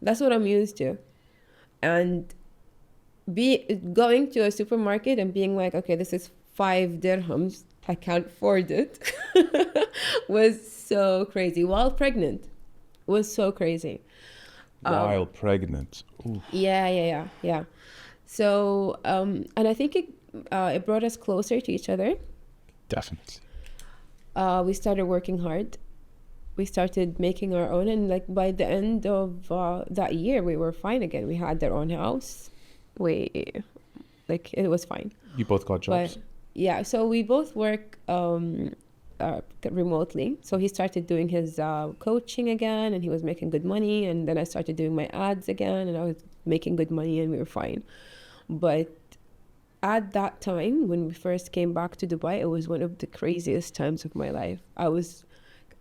That's what I'm used to. And going to a supermarket and being okay, this is 5 dirhams, I can't afford it, was so crazy. While pregnant, was so crazy. While pregnant. Ooh. Yeah. So, and I think it brought us closer to each other. Definitely. We started working hard. We started making our own, and by the end of that year, we were fine again. We had our own house. It was fine. You both got jobs? Yeah, so we both work remotely. So he started doing his coaching again, and he was making good money. And then I started doing my ads again, and I was making good money, and we were fine. But at that time, when we first came back to Dubai, it was one of the craziest times of my life.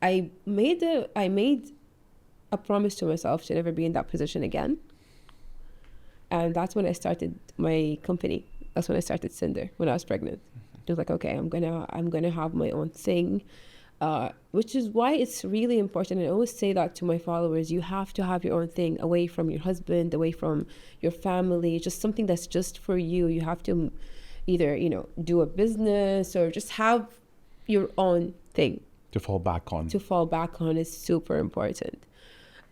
I made a promise to myself to never be in that position again. And that's when I started my company. That's when I started Cinder, when I was pregnant. It was like, okay, I'm gonna have my own thing, which is why it's really important. And I always say that to my followers: you have to have your own thing, away from your husband, away from your family, just something that's just for you. You have to either, do a business or just have your own thing To fall back on. to fall back on is super important.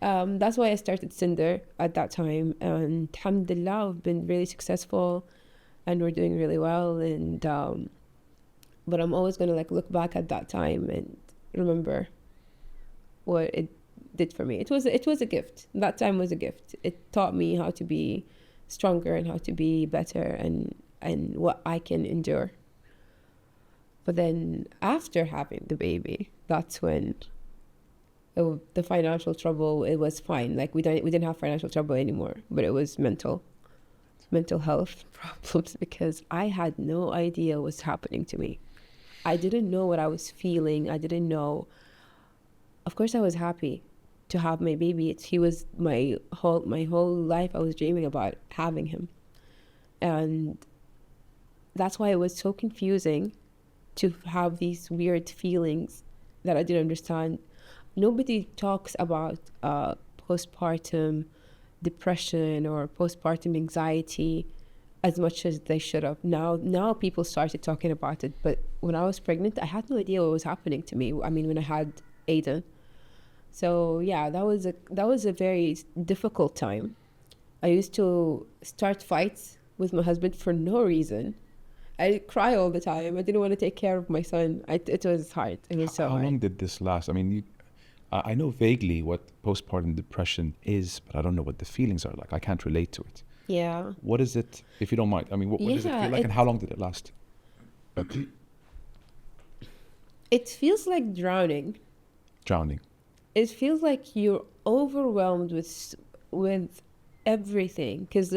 That's why I started Cinder at that time, and alhamdulillah, I've been really successful and we're doing really well. And but I'm always gonna look back at that time and remember what it did for me. It was a gift. That time was a gift. It taught me how to be stronger and how to be better and what I can endure. But then after having the baby, that's when the financial trouble, it was fine. We didn't have financial trouble anymore, but it was mental health problems, because I had no idea what's happening to me. I didn't know what I was feeling. I didn't know. Of course, I was happy to have my baby. He was my whole life. I was dreaming about having him, and that's why it was so confusing to have these weird feelings that I didn't understand. Nobody talks about postpartum depression or postpartum anxiety as much as they should have. Now people started talking about it, but when I was pregnant, I had no idea what was happening to me. I mean, when I had Aiden. So yeah, that was a very difficult time. I used to start fights with my husband for no reason. I'd cry all the time. I didn't want to take care of my son. It was hard. It was so hard. How long did this last? I mean, I know vaguely what postpartum depression is, but I don't know what the feelings are like. I can't relate to it. Yeah. What is it, if you don't mind? I mean, what does it feel like, and how long did it last? It feels like drowning. Drowning. It feels like you're overwhelmed with everything. Because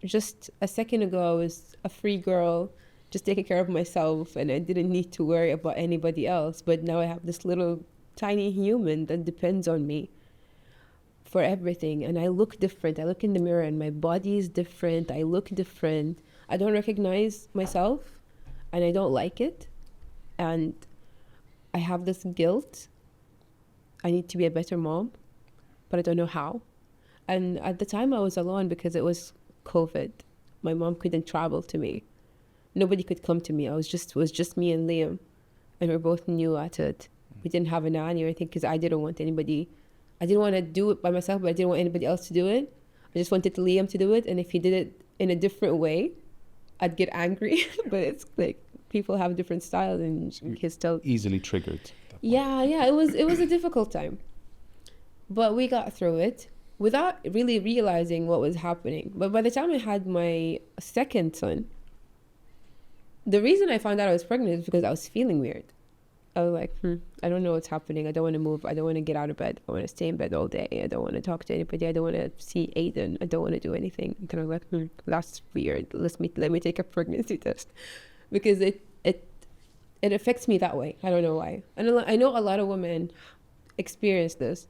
just a second ago, I was a free girl, just taking care of myself, and I didn't need to worry about anybody else. But now I have this little tiny human that depends on me for everything, and I look different. I look in the mirror and my body is different. I look different. I don't recognize myself, and I don't like it, and I have this guilt. I need to be a better mom, but I don't know how. And at the time I was alone because it was COVID. My mom couldn't travel to me. Nobody could come to me. It was just me and Liam, and we're both new at it. We didn't have a nanny or anything because I didn't want to do it by myself, but I didn't want anybody else to do it. I just wanted Liam to do it, and if he did it in a different way, I'd get angry. But it's people have different styles, and he's still easily triggered. Yeah. It was a difficult time, but we got through it without really realizing what was happening. But by the time I had my second son, the reason I found out I was pregnant is because I was feeling weird. I was like, I don't know what's happening. I don't want to move. I don't want to get out of bed. I want to stay in bed all day. I don't want to talk to anybody. I don't want to see Aiden. I don't want to do anything. And I was like, that's weird. Let me take a pregnancy test, because it affects me that way. I don't know why. And I know a lot of women experience this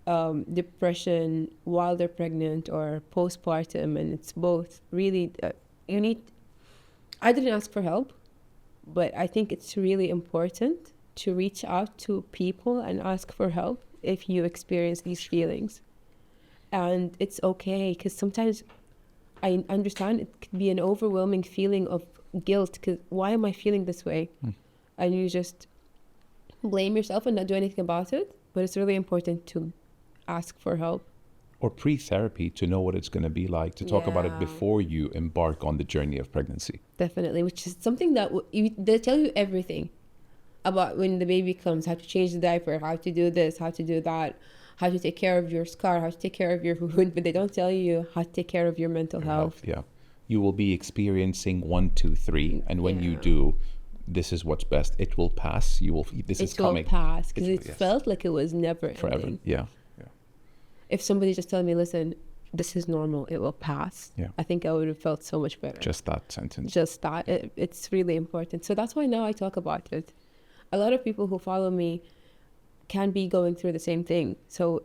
depression while they're pregnant or postpartum, and it's both. Really, I didn't ask for help, but I think it's really important to reach out to people and ask for help if you experience these feelings. And it's okay, because sometimes I understand it could be an overwhelming feeling of guilt, because why am I feeling this way? And you just blame yourself and not do anything about it. But it's really important to ask for help. Or pre-therapy, to know what it's going to be like, to talk about it before you embark on the journey of pregnancy. Definitely, which is something that they tell you everything about when the baby comes, how to change the diaper, how to do this, how to do that, how to take care of your scar, how to take care of your wound, but they don't tell you how to take care of your mental health. Yeah. You will be experiencing 1, 2, 3, and when you do, this is what's best. It will pass. This is coming. It will pass, because it felt like it was never forever. ending. Yeah. If somebody just told me, listen, this is normal, it will pass, Yeah. I think I would have felt so much better. Just that sentence. Just that. It's really important. So that's why now I talk about it. A lot of people who follow me can be going through the same thing. So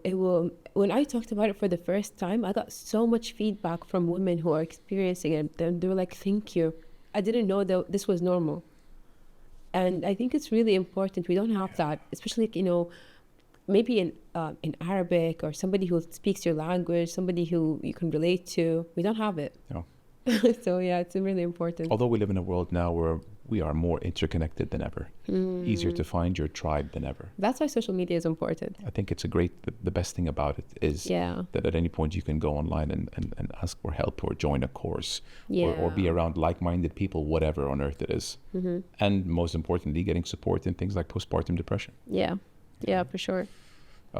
when I talked about it for the first time, I got so much feedback from women who are experiencing it. And they were like, thank you. I didn't know that this was normal. And I think it's really important. We don't have that, especially, maybe in Arabic, or somebody who speaks your language, somebody who you can relate to. We don't have it. No. So yeah, it's really important. Although we live in a world now where we are more interconnected than ever, easier to find your tribe than ever. That's why social media is important. I think it's the best thing about it is that at any point you can go online and ask for help, or join a course, or be around like-minded people, whatever on earth it is. And most importantly, getting support in things like postpartum depression. Yeah, for sure.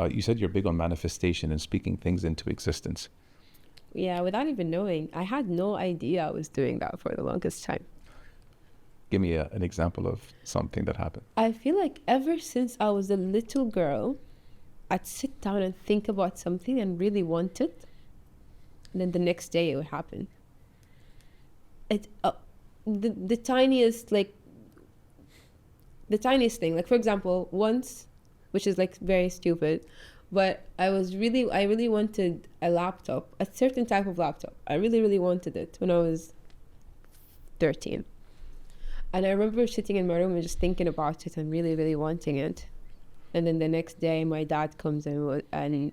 You said you're big on manifestation and speaking things into existence. Yeah, without even knowing. I had no idea I was doing that for the longest time. Give me an example of something that happened. I feel like ever since I was a little girl, I'd sit down and think about something and really want it. And then the next day it would happen. The tiniest thing. Like, for example, once, which is like very stupid, but I really wanted a laptop, a certain type of laptop. I really, really wanted it when I was 13. And I remember sitting in my room and just thinking about it and really, really wanting it. And then the next day, my dad comes and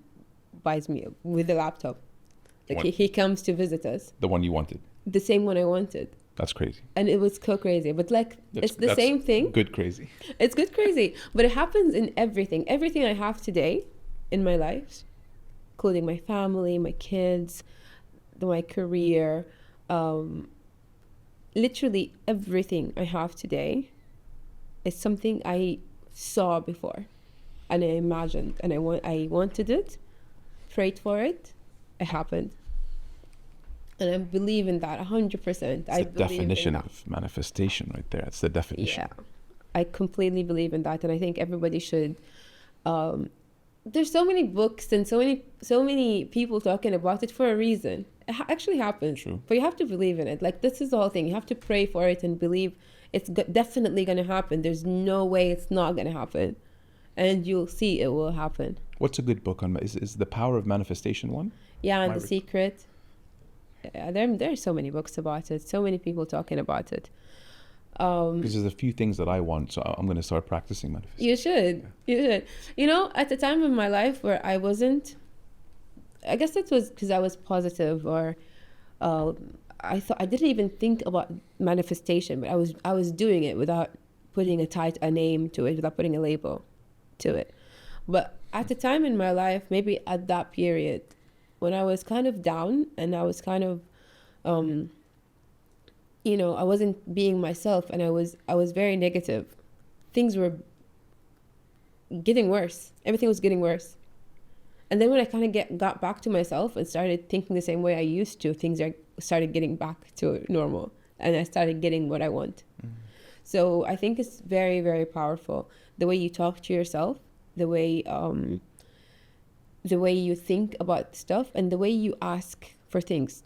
buys me with the laptop. Like, he comes to visit us. The one you wanted? The same one I wanted. That's crazy. And it was so crazy. But it's the same thing. Good crazy. It's good crazy. But it happens in everything. Everything I have today in my life, including my family, my kids, my career, literally everything I have today is something I saw before and I imagined, and I wanted it, prayed for it, it happened. And I believe in that 100%. It's the definition of manifestation right there. It's the definition. Yeah, I completely believe in that, and I think everybody should. There's so many books and so many people talking about it for a reason. It actually happens. True. But you have to believe in it. Like, this is the whole thing. You have to pray for it and believe it's definitely going to happen. There's no way it's not going to happen. And you'll see it will happen. What's a good book on is The Power of Manifestation one? Yeah, and The Secret. Yeah, there are so many books about it. So many people talking about it. Because there's a few things that I want, so I'm going to start practicing manifestation. You should. You know, at the time in my life where I wasn't, I guess that was because I was positive, or I didn't even think about manifestation, but I was doing it without putting a name to it, without putting a label to it. But at the time in my life, maybe at that period, when I was kind of down and I was kind of, I wasn't being myself, and I was very negative. Things were getting worse. Everything was getting worse. And then when I kind of got back to myself and started thinking the same way I used to, things started getting back to normal, and I started getting what I want. Mm-hmm. So I think it's very, very powerful. The way you talk to yourself, the way you think about stuff, and the way you ask for things.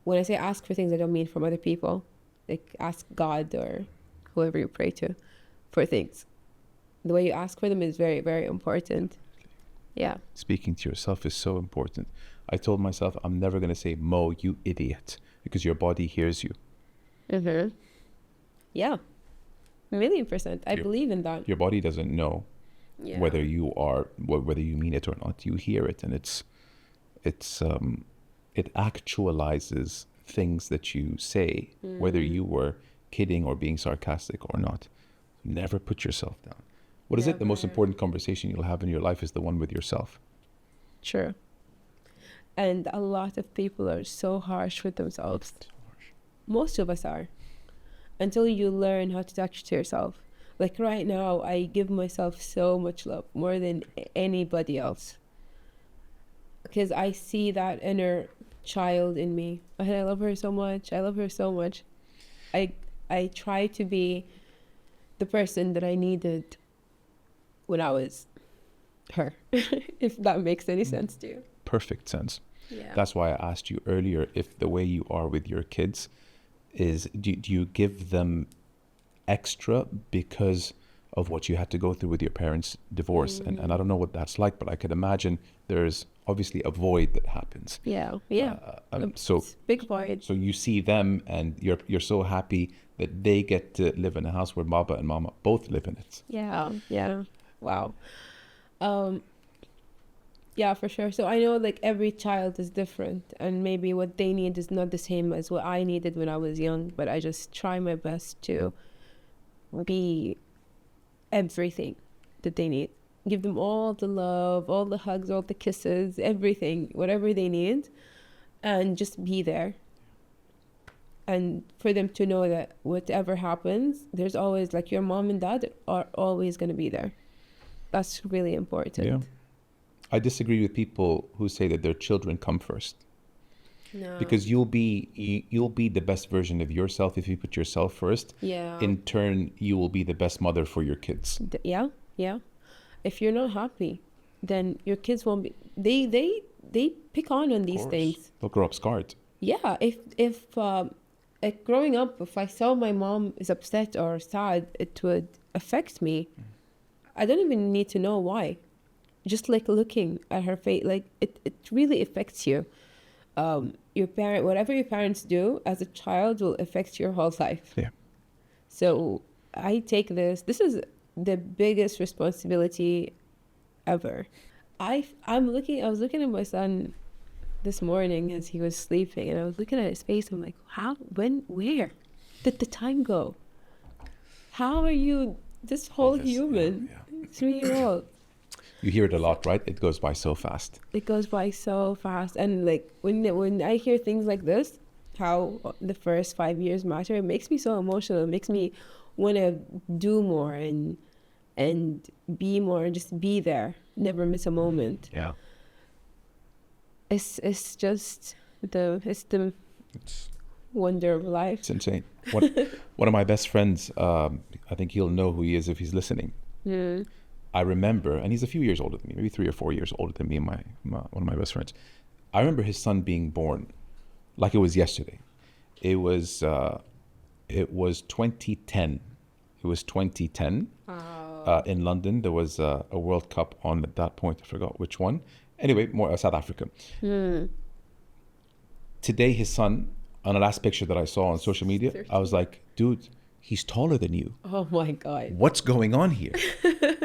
When I say ask for things, I don't mean from other people. Like, ask God or whoever you pray to for things. The way you ask for them is very, very important. Yeah. Speaking to yourself is so important. I told myself, I'm never going to say, Mo, you idiot, because your body hears you. Mm-hmm. Yeah. 1,000,000%. I believe in that. Your body doesn't know whether you mean it or not. You hear it, and it actualizes things that you say, whether you were kidding or being sarcastic or not. Never put yourself down. What is it? The most important conversation you'll have in your life is the one with yourself. True. And a lot of people are so harsh with themselves. Most of us are. Until you learn how to talk to yourself. Like, right now, I give myself so much love, more than anybody else. Because I see that inner child in me. And I love her so much. I try to be the person that I needed when I was her, if that makes any sense to you. Perfect sense. Yeah. That's why I asked you earlier if the way you are with your kids is, do you give them extra because of what you had to go through with your parents' divorce? And I don't know what that's like, but I could imagine there's obviously a void that happens. Yeah. So It's big void. so you see them and you're so happy that they get to live in a house where Baba and Mama both live in it. Yeah. Wow. Yeah, for sure. So I know like every child is different, and maybe what they need is not the same as what I needed when I was young, but I just try my best to be everything that they need. Give them all the love, all the hugs, all the kisses, everything, whatever they need, and just be there. And for them to know that whatever happens, there's always like your mom and dad are always going to be there. That's really important. Yeah. I disagree with people who say that their children come first. No. Because you'll be the best version of yourself if you put yourself first. Yeah. In turn, you will be the best mother for your kids. Yeah. If you're not happy, then your kids won't be. They pick on these things. They'll grow up scarred. Yeah. If like growing up, if I saw my mom is upset or sad, it would affect me. I don't even need to know why. Just like looking at her face, like it really affects you. Your parent, whatever your parents do as a child will affect your whole life. Yeah. So I take this is the biggest responsibility ever. I was looking at my son this morning as he was sleeping, and I was looking at his face. I'm like, where did the time go? How are you this whole human? Yeah. 3 years old. You hear it a lot, right? It goes by so fast. It goes by so fast. And like when I hear things like this, how the first 5 years matter, it makes me so emotional. It makes me want to do more and be more and just be there. Never miss a moment. Yeah. It's just the wonder of life. It's insane. One of my best friends, I think he'll know who he is if he's listening. I remember, and he's a few years older than me, maybe 3 or 4 years older than me, and one of my best friends. I remember his son being born like it was yesterday. It was 2010. It was 2010. In London. There was a World Cup on at that point. I forgot which one. Anyway, South Africa. Today, his son, on the last picture that I saw on social media, 13. I was like, dude, he's taller than you. Oh my God. What's going on here?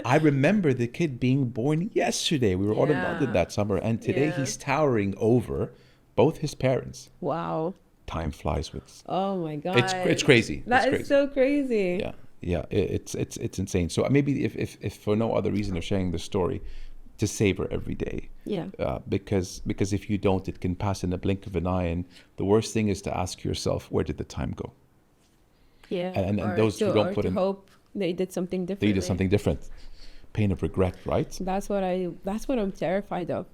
I remember the kid being born yesterday. We were all in London that summer, and today he's towering over both his parents. Wow. Time flies with. Oh my God. It's crazy. That is so crazy. Yeah, it's insane. So maybe if for no other reason of sharing the story, to savor every day. Yeah. Because if you don't, it can pass in a blink of an eye. And the worst thing is to ask yourself, where did the time go? Yeah. And those who don't put in, hope they did something different. They did something different. Pain of regret, right? That's what I'm terrified of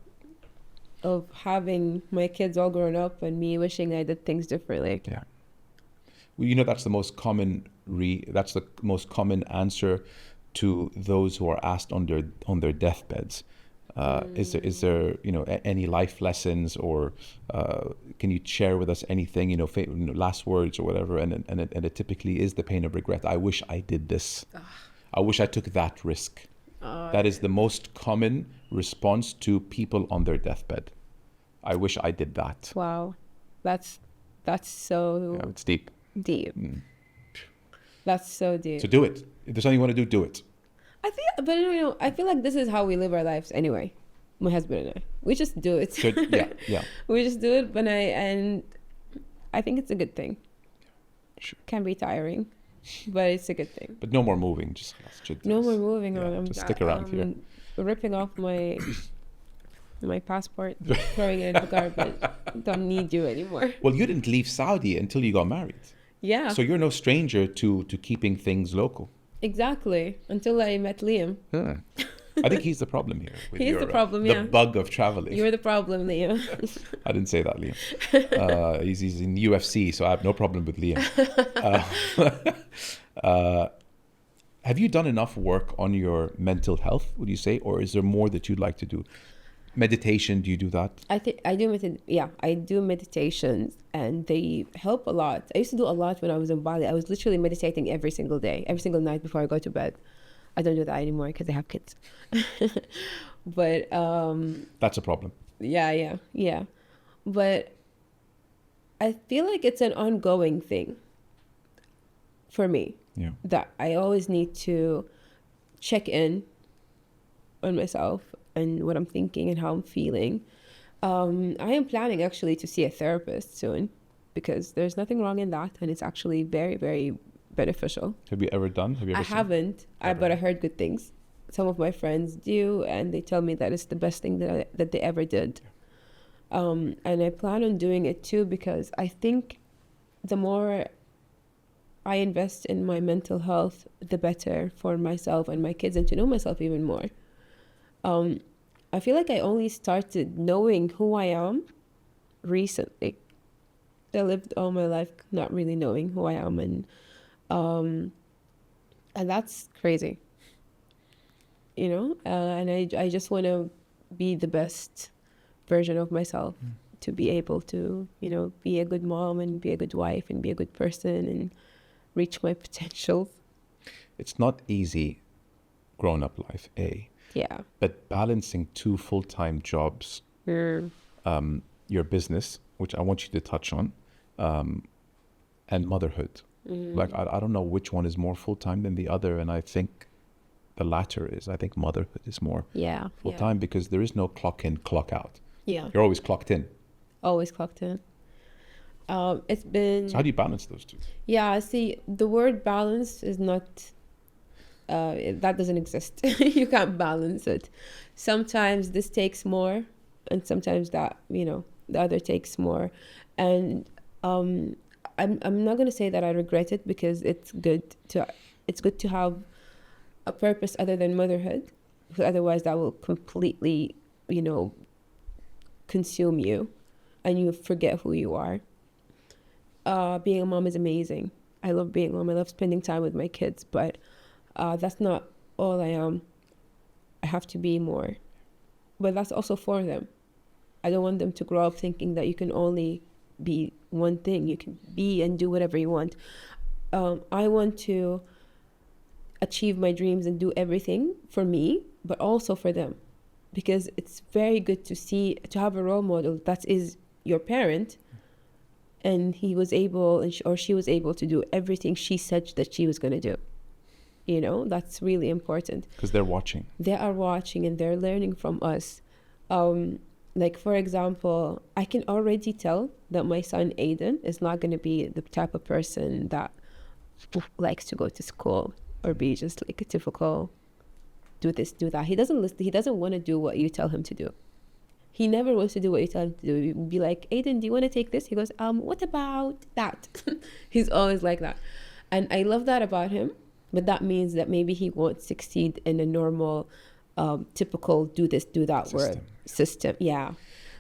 having my kids all grown up and me wishing I did things differently. Yeah. Well, that's the most common answer to those who are asked on their deathbeds. Is there any life lessons, or can you share with us anything, last words or whatever? And it typically is the pain of regret. I wish I did this. I wish I took that risk. That is the most common response to people on their deathbed. I wish I did that. Wow, that's so it's deep. Deep. That's so deep. So do it. If there's something you want to do it. I feel like this is how we live our lives anyway. My husband and I, we just do it. So, yeah. We just do it, and I think it's a good thing. Sure. Can be tiring, but it's a good thing. But no more moving. No more moving on. Just stick around here. Ripping off my passport, throwing it in the garbage. Don't need you anymore. Well, you didn't leave Saudi until you got married. Yeah. So you're no stranger to keeping things local. Exactly. Until I met Liam. Yeah. I think he's the problem here. He's the problem, yeah. The bug of traveling. You're the problem, Liam. I didn't say that, Liam. He's in UFC, so I have no problem with Liam. Have you done enough work on your mental health, would you say? Or is there more that you'd like to do? Meditation, do you do that? I think I do I do meditations, and they help a lot. I used to do a lot when I was in Bali. I was literally meditating every single day, every single night before I go to bed. I don't do that anymore because I have kids. But That's a problem. yeah. But I feel like it's an ongoing thing for me. Yeah. That I always need to check in on myself and what I'm thinking and how I'm feeling. I am planning actually to see a therapist soon, because there's nothing wrong in that, and it's actually very, very beneficial. Have you ever done? Have you ever I seen? haven't, but I heard good things. Some of my friends do, and they tell me that it's the best thing that they ever did. And I plan on doing it too, because I think the more I invest in my mental health, the better for myself and my kids, and to know myself even more. I feel like I only started knowing who I am recently. I lived all my life not really knowing who I am, and that's crazy, you know. And I just want to be the best version of myself, to be able to, you know, be a good mom and be a good wife and be a good person and reach my potential. It's not easy grown up life, Yeah. but balancing 2 full-time jobs, your business, which I want you to touch on, and motherhood. Like, I don't know which one is more full-time than the other, and I think the latter is. I think motherhood is more full-time, because there is no clock in, clock out. Yeah. You're always clocked in. Always clocked in. It's been... So how do you balance those two? Yeah, see, the word balance is not... that doesn't exist. You can't balance it. Sometimes this takes more, and sometimes that, you know, the other takes more. And I'm not going to say that I regret it, because it's good to have a purpose other than motherhood, because otherwise that will completely, you know, consume you, and you forget who you are. Being a mom is amazing. I love being a mom. I love spending time with my kids, but that's not all I am. I have to be more, but that's also for them. I don't want them to grow up thinking that you can only be one thing. You can be and do whatever you want. I want to achieve my dreams and do everything for me, but also for them, because it's very good to have a role model that is your parent, and he was able, or she was able to do everything she said that she was going to do. You know, that's really important. Because they're watching. They are watching, and they're learning from us. Like, for example, I can already tell that my son Aiden is not going to be the type of person that likes to go to school or be just like a typical do this, do that. He doesn't listen. He doesn't want to do what you tell him to do. He never wants to do what you tell him to do. You'd be like, Aiden, do you want to take this? He goes, what about that? He's always like that. And I love that about him. But that means that maybe he won't succeed in a normal, typical do this, do that system. Yeah.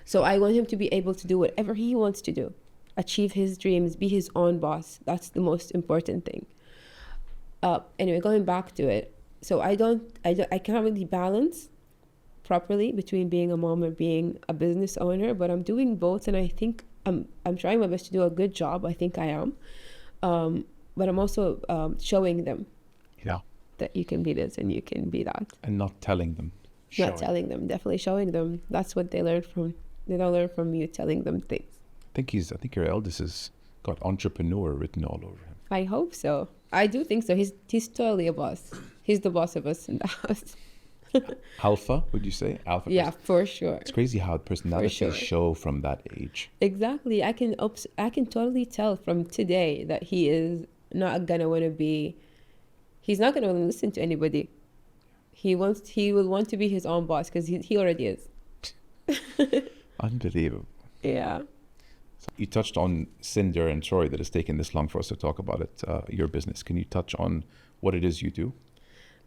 So I want him to be able to do whatever he wants to do, achieve his dreams, be his own boss. That's the most important thing. Anyway, going back to it. So I can't really balance properly between being a mom and being a business owner, but I'm doing both, and I think I'm trying my best to do a good job. I think I am. But I'm also showing them that you can be this and you can be that. And not telling them. Not telling them, definitely showing them. That's what they learn from. They don't learn from you telling them things. I think your eldest has got entrepreneur written all over him. I hope so. I do think so. He's totally a boss. He's the boss of us in the house. Alpha, would you say? Alpha? Yeah, for sure. It's crazy how personalities show from that age. Exactly. I can totally tell from today that he is not gonna want to be. He's not gonna listen to anybody. He will want to be his own boss, because he already is. Unbelievable. Yeah. So you touched on Sinder, and sorry that it's taken this long for us to talk about it. Your business. Can you touch on what it is you do?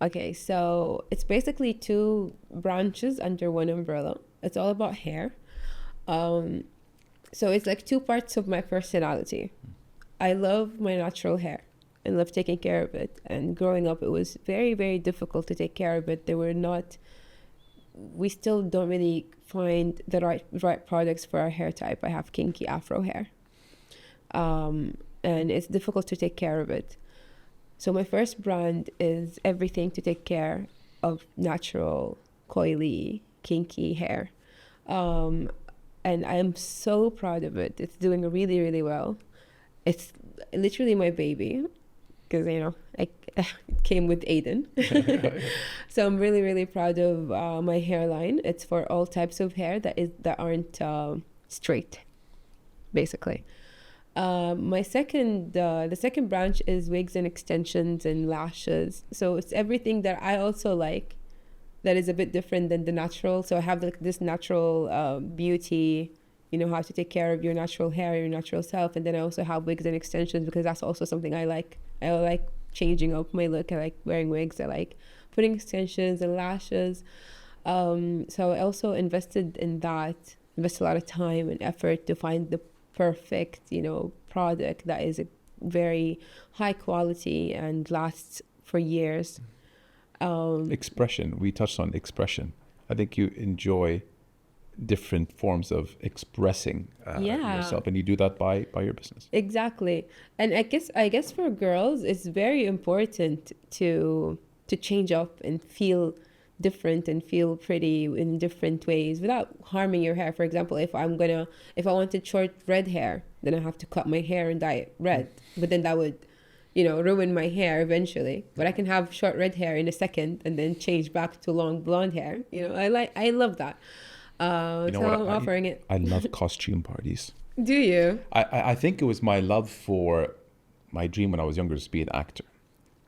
Okay, so it's basically 2 branches under one umbrella. It's all about hair. So it's like 2 parts of my personality. I love my natural hair and love taking care of it. And growing up, it was very, very difficult to take care of it. There were not we still don't really find the right products for our hair type. I have kinky afro hair, and it's difficult to take care of it. So my first brand is everything to take care of natural, coily, kinky hair. And I am so proud of it. It's doing really, really well. It's literally my baby because, it came with Aiden. So I'm really, really proud of my hairline. It's for all types of hair that aren't straight, basically. The second branch is wigs and extensions and lashes. So it's everything that I also like that is a bit different than the natural. So I have this natural beauty, how to take care of your natural hair, your natural self. And then I also have wigs and extensions because that's also something I like. I like changing up my look. I like wearing wigs. I like putting extensions and lashes. So I also invested in that, invest a lot of time and effort to find the perfect, product that is a very high quality and lasts for years. Expression. We touched on expression. I think you enjoy different forms of expressing yourself, and you do that by your business. Exactly. And I guess for girls, it's very important to change up and feel different and feel pretty in different ways without harming your hair. For example, if I wanted short red hair, then I have to cut my hair and dye it red. But then that would ruin my hair eventually. But I can have short red hair in a second and then change back to long blonde hair. I love that. So I'm offering it. I love costume parties. Do you? I think it was my love for my dream when I was younger to be an actor.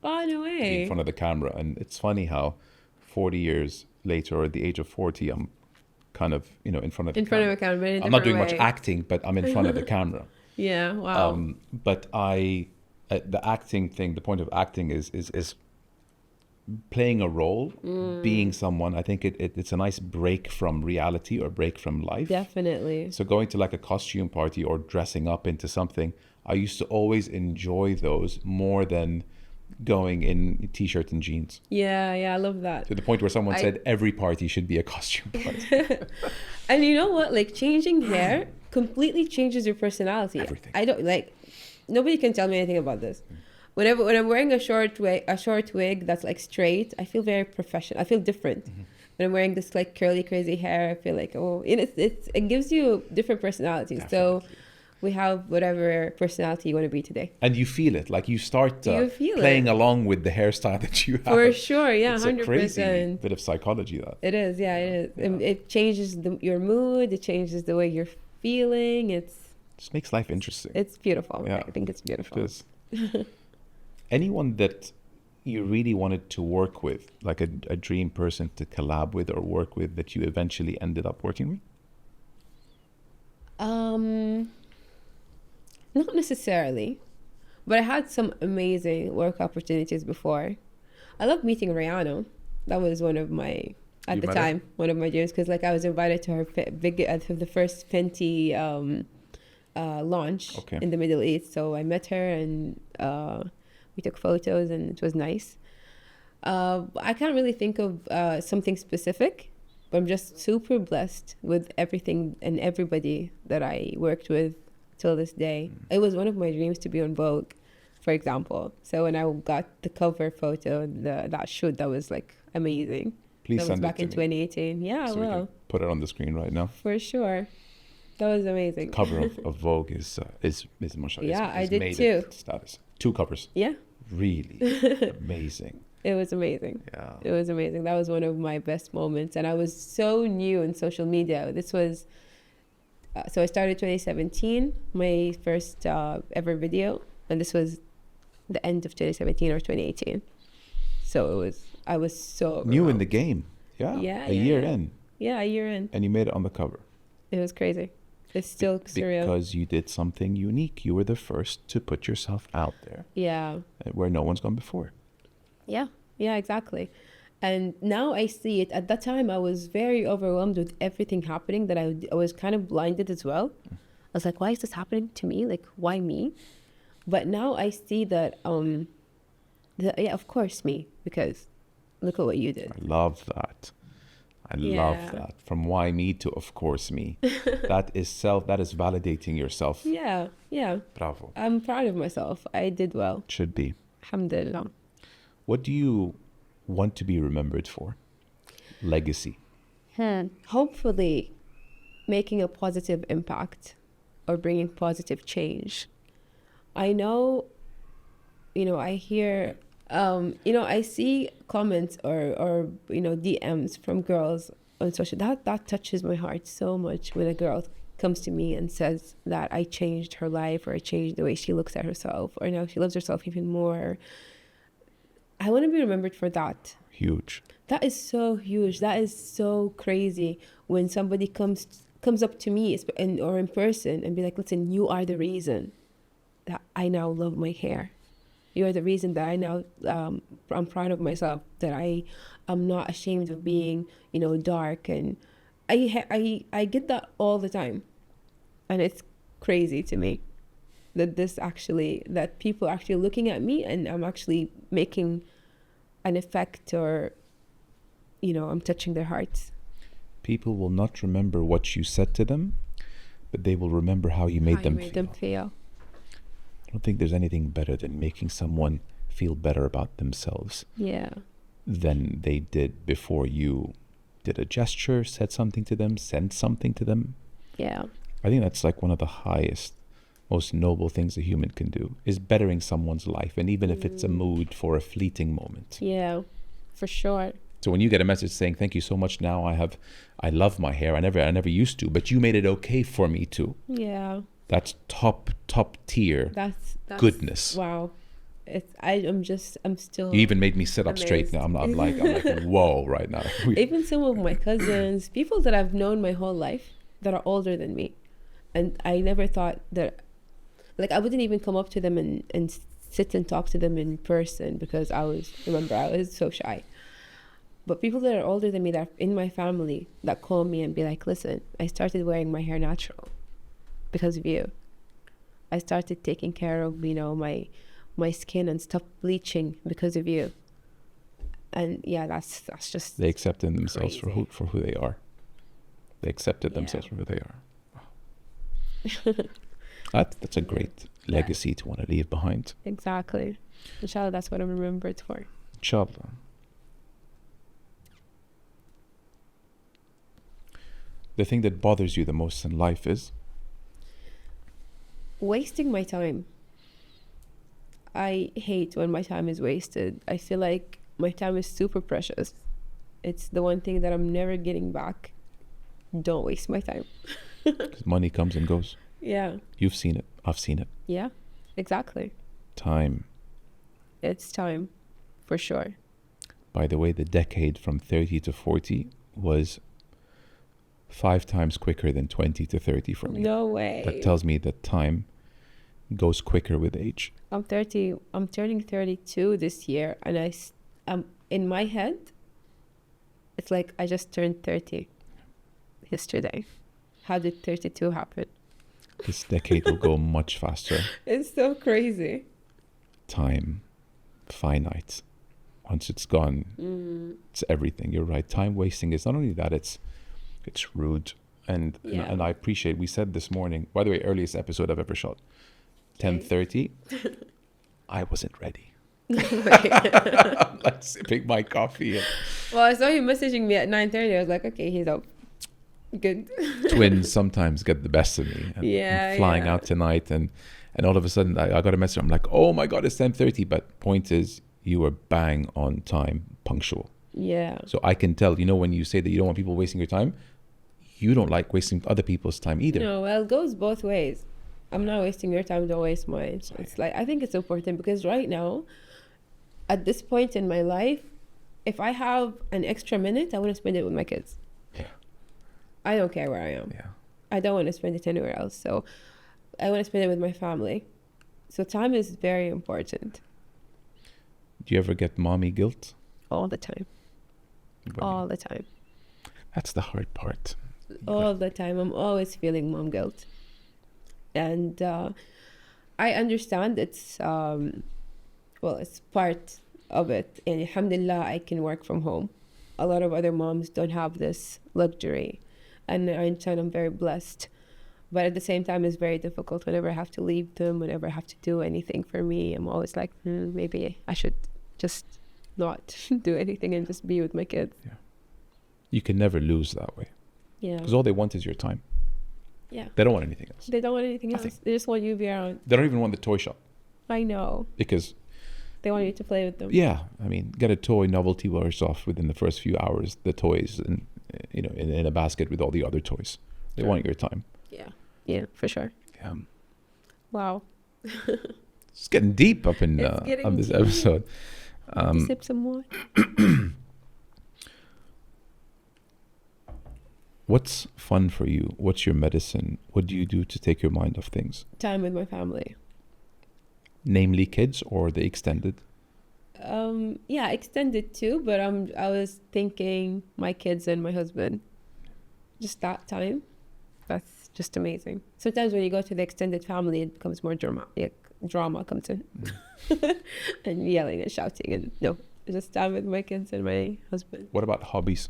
Oh, no way. In front of the camera. And it's funny how 40 years later, or at the age of 40, I'm kind of, in front of the camera. In front of a camera, in a I'm not doing different much way. acting, but I'm in front of the camera. Yeah, wow. But the acting thing, the point of acting is playing a role, being someone. I think it's a nice break from reality or break from life. Definitely. So going to like a costume party or dressing up into something, I used to always enjoy those more than going in t-shirt and jeans. Yeah, I love that. To the point where someone said every party should be a costume party. And you know what? Like, changing hair completely changes your personality. Everything. Nobody can tell me anything about this. When I'm wearing a short wig that's like straight, I feel very professional. I feel different. When I'm wearing this like curly, crazy hair, I feel like, it gives you different personalities. Definitely. So we have whatever personality you want to be today. And you feel it. Like you start playing along with the hairstyle that you have. For sure, yeah, it's 100%. a crazy bit of psychology, that. It is, yeah, it is. Yeah. It changes your mood. It changes the way you're feeling. Just makes life interesting. It's beautiful. Yeah. I think it's beautiful. It is. Anyone that you really wanted to work with, like a dream person to collab with or work with, that you eventually ended up working with? Not necessarily, but I had some amazing work opportunities before. I love meeting Rihanna. That was one of my, one of my dreams, because like I was invited to her the first Fenty launch in the Middle East. So I met her and we took photos and it was nice. I can't really think of something specific, but I'm just super blessed with everything and everybody that I worked with till this day. It was one of my dreams to be on Vogue, for example. So when I got the cover photo, that shoot, that was like amazing. Please that send was back it in to me. 2018. Yeah, So we can put it on the screen right now. For sure. That was amazing. The cover of Vogue is mashallah. Yeah, I did made too. Status. 2 covers. Yeah. Really amazing. It was amazing. Yeah. It was amazing. That was one of my best moments. And I was so new in social media. This was, so I started 2017, my first ever video. And this was the end of 2017 or 2018. So I was so new in the game. Yeah. A year in. Yeah, a year in. And you made it on the cover. It was crazy. It's still surreal. Because you did something unique. You were the first to put yourself out there. Yeah. Where no one's gone before. Yeah, exactly. And now I see it. At that time, I was very overwhelmed with everything happening, that I was kind of blinded as well. I was like, why is this happening to me? Like, why me? But now I see that, yeah, of course me, because look at what you did. I love that. I love Yeah. that. From why me to of course me. That is validating yourself. Yeah. Yeah. Bravo. I'm proud of myself. I did well. Should be. Alhamdulillah. What do you want to be remembered for? Legacy. Hopefully making a positive impact or bringing positive change. I know, I hear, I see comments or DMs from girls on social. That touches my heart so much when a girl comes to me and says that I changed her life, or I changed the way she looks at herself, or now she loves herself even more. I want to be remembered for that. Huge. That is so huge. That is so crazy when somebody comes up to me or in person and be like, listen, you are the reason that I now love my hair. You are the reason that I now, I'm proud of myself, that I'm not ashamed of being, dark. And I get that all the time. And it's crazy to me that people actually looking at me and I'm actually making an effect, or, I'm touching their hearts. People will not remember what you said to them, but they will remember how you made them feel. I don't think there's anything better than making someone feel better about themselves than they did before you did a gesture, said something to them, sent something to them. Yeah. I think that's like one of the highest, most noble things a human can do, is bettering someone's life, and even if it's a mood for a fleeting moment. Yeah, for sure. So when you get a message saying, thank you so much, now I love my hair, I never used to, but you made it okay for me to. Yeah. That's top tier. That's goodness. Wow. I'm still. You even made me sit up straight now. I'm like, whoa, right now. Even some of my cousins, people that I've known my whole life that are older than me, and I never thought that, I wouldn't even come up to them and sit and talk to them in person because I was so shy. But people that are older than me, that are in my family, that call me and be like, listen, I started wearing my hair natural because of you. I started taking care of, my skin and stopped bleaching because of you. And yeah, that's just. They accepted themselves crazy. for who they are. They accepted themselves for who they are. Wow. That's a great legacy to want to leave behind. Exactly. Inshallah, that's what I'm remembered for. Inshallah. The thing that bothers you the most in life is? Wasting my time. I hate when my time is wasted. I feel like my time is super precious. It's the one thing that I'm never getting back. Don't waste my time. 'Cause money comes and goes. Yeah. You've seen it. I've seen it. Yeah, exactly. Time. It's time, for sure. By the way, the decade from 30 to 40 was 5 times quicker than 20 to 30 for me. No way. That tells me that time goes quicker with age. I'm turning 32 this year, and in my head, it's like I just turned 30 yesterday. How did 32 happen? This decade will go much faster. It's so crazy. Time, finite. Once it's gone, it's everything. You're right. Time wasting is not only that, it's rude. And I appreciate, we said this morning, by the way, earliest episode I've ever shot, 10:30, I wasn't ready. I'm like sipping my coffee. Well, I saw you messaging me at 9:30. I was like, okay, he's up. Good. Twins sometimes get the best of me. And I'm flying out tonight, and all of a sudden I got a message. I'm like, oh my God, it's 10:30. But point is, you were bang on time, punctual. Yeah. So I can tell, when you say that you don't want people wasting your time, you don't like wasting other people's time either. No, well, it goes both ways. I'm not wasting your time, don't waste mine. It's like, I think it's important because right now, at this point in my life, if I have an extra minute, I want to spend it with my kids. Yeah. I don't care where I am. Yeah. I don't want to spend it anywhere else. So I want to spend it with my family. So time is very important. Do you ever get mommy guilt? All the time. All the time. That's the hard part. All the time. I'm always feeling mom guilt. And I understand it's it's part of it. And alhamdulillah, I can work from home. a lot of other moms don't have this luxury, and I understand I'm very blessed. But at the same time, it's very difficult whenever I have to leave them, whenever I have to do anything for me. I'm always like, maybe I should just not do anything and just be with my kids. Yeah. You can never lose that way. Yeah. Because all they want is your time. Yeah. They don't want anything else. They don't want anything Nothing. else. They just want you to be around. They don't even want the toy shop. I know. Because, They want you to play with them. yeah, I mean, get a toy, novelty wears off within the first few hours. The toys, and in a basket with all the other toys. They want your time. Yeah. Yeah, for sure. Yeah. Wow. It's getting deep up in It's getting on this deep. episode. Sip some more. What's fun for you? What's your medicine? What do you do to take your mind off things? Time with my family. Namely kids or the extended? Yeah, extended too, but I was thinking my kids and my husband. Just that time. That's just amazing. Sometimes when you go to the extended family, it becomes more drama comes in. And yelling and shouting, and no, just time with my kids and my husband. What about hobbies?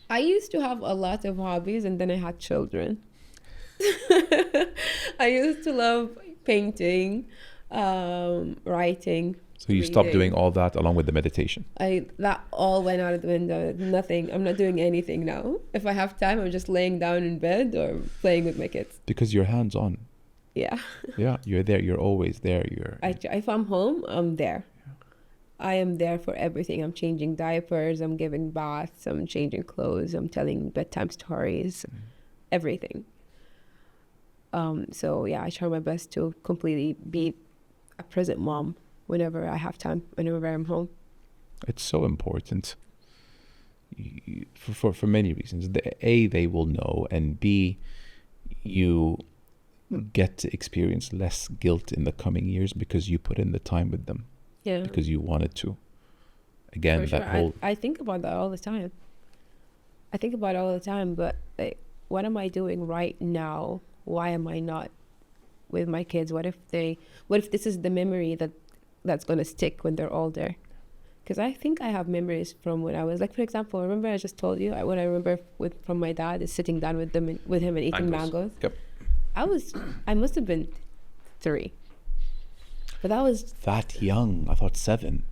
I used to have a lot of hobbies, and then I had children. I used to love painting, writing. So you stopped reading. doing all that along with the meditation. That all went out of the window. Nothing. I'm not doing anything now. If I have time, I'm just laying down in bed or playing with my kids. Because you're hands-on. Yeah. Yeah, you're there. You're always there. If I'm home, I'm there. I am there for everything. I'm changing diapers. I'm giving baths. I'm changing clothes. I'm telling bedtime stories. Everything. So yeah, I try my best to completely be a present mom whenever I have time, whenever I'm home. It's so important for many reasons. A, they will know, and B, you get to experience less guilt in the coming years because you put in the time with them. Yeah. Because you wanted to. Again, For that sure. whole... I think about that all the time. But like, what am I doing right now? Why am I not with my kids? What if this is the memory that's going to stick when they're older? Because I think I have memories from when I was, like, for example, remember I just told you, what I remember from my dad is sitting down with him and eating mangoes. Yep. I must have been 3. But that was... That young. I thought 7.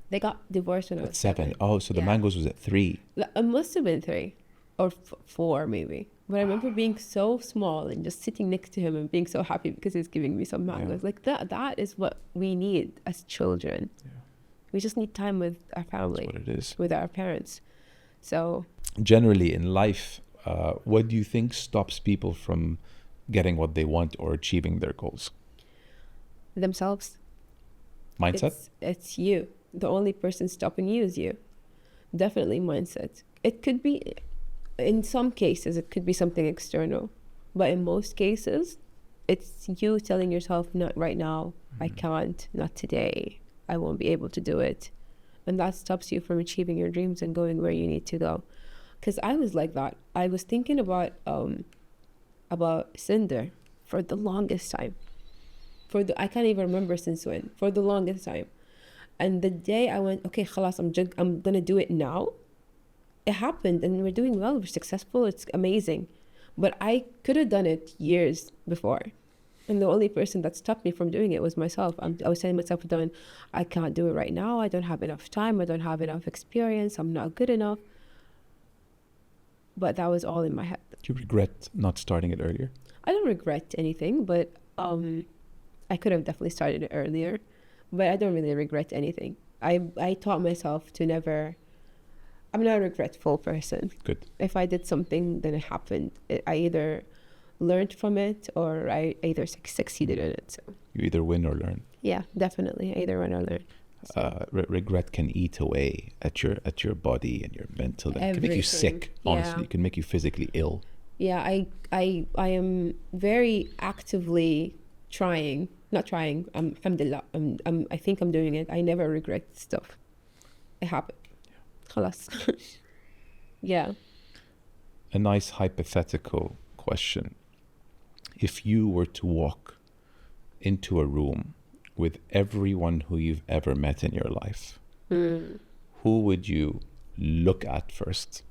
They got divorced when I was At 7. 7. Oh, so the Yeah. mangoes was at 3. It must have been 3 or 4 maybe. But I remember being so small and just sitting next to him and being so happy because he's giving me some mangoes. Like that is what we need as children. Yeah. We just need time with our family. That's what it is. With our parents. So generally in life, what do you think stops people from getting what they want or achieving their goals? themselves. Mindset? It's you. The only person stopping you is you. Definitely mindset. It could be, in some cases, it could be something external. But in most cases, it's you telling yourself, not right now, I can't, not today, I won't be able to do it. And that stops you from achieving your dreams and going where you need to go. Because I was like that. I was thinking about Cinder for the longest time. I can't even remember since when. For the longest time. And the day I went, okay, khalas, I'm gonna do it now. It happened, and we're doing well. We're successful. It's amazing. But I could have done it years before. And the only person that stopped me from doing it was myself. I was telling myself, I can't do it right now. I don't have enough time. I don't have enough experience. I'm not good enough. But that was all in my head. Do you regret not starting it earlier? I don't regret anything, but I could have definitely started it earlier. But I don't really regret anything. I taught myself to never... I'm not a regretful person. Good. If I did something, then it happened. I either learned from it or I either succeeded in it. So You either win or learn. yeah, definitely. I either win or learn. So. Regret can eat away at your body and your mental. It can make you sick, honestly. Yeah. It can make you physically ill. Yeah, I am very actively trying. Not trying. Alhamdulillah. I think I'm doing it. I never regret stuff. It happened. Khalas. Yeah. A nice hypothetical question. If you were to walk into a room with everyone who you've ever met in your life, who would you look at first?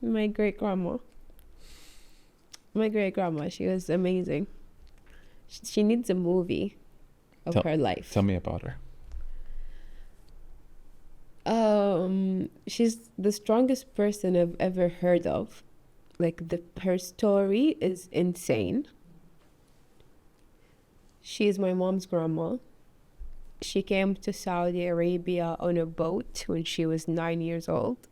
My great grandma. She was amazing. She needs a movie of her life. Tell me about her. She's the strongest person I've ever heard of. Like her story is insane. She is my mom's grandma. She came to Saudi Arabia on a boat when she was 9 years old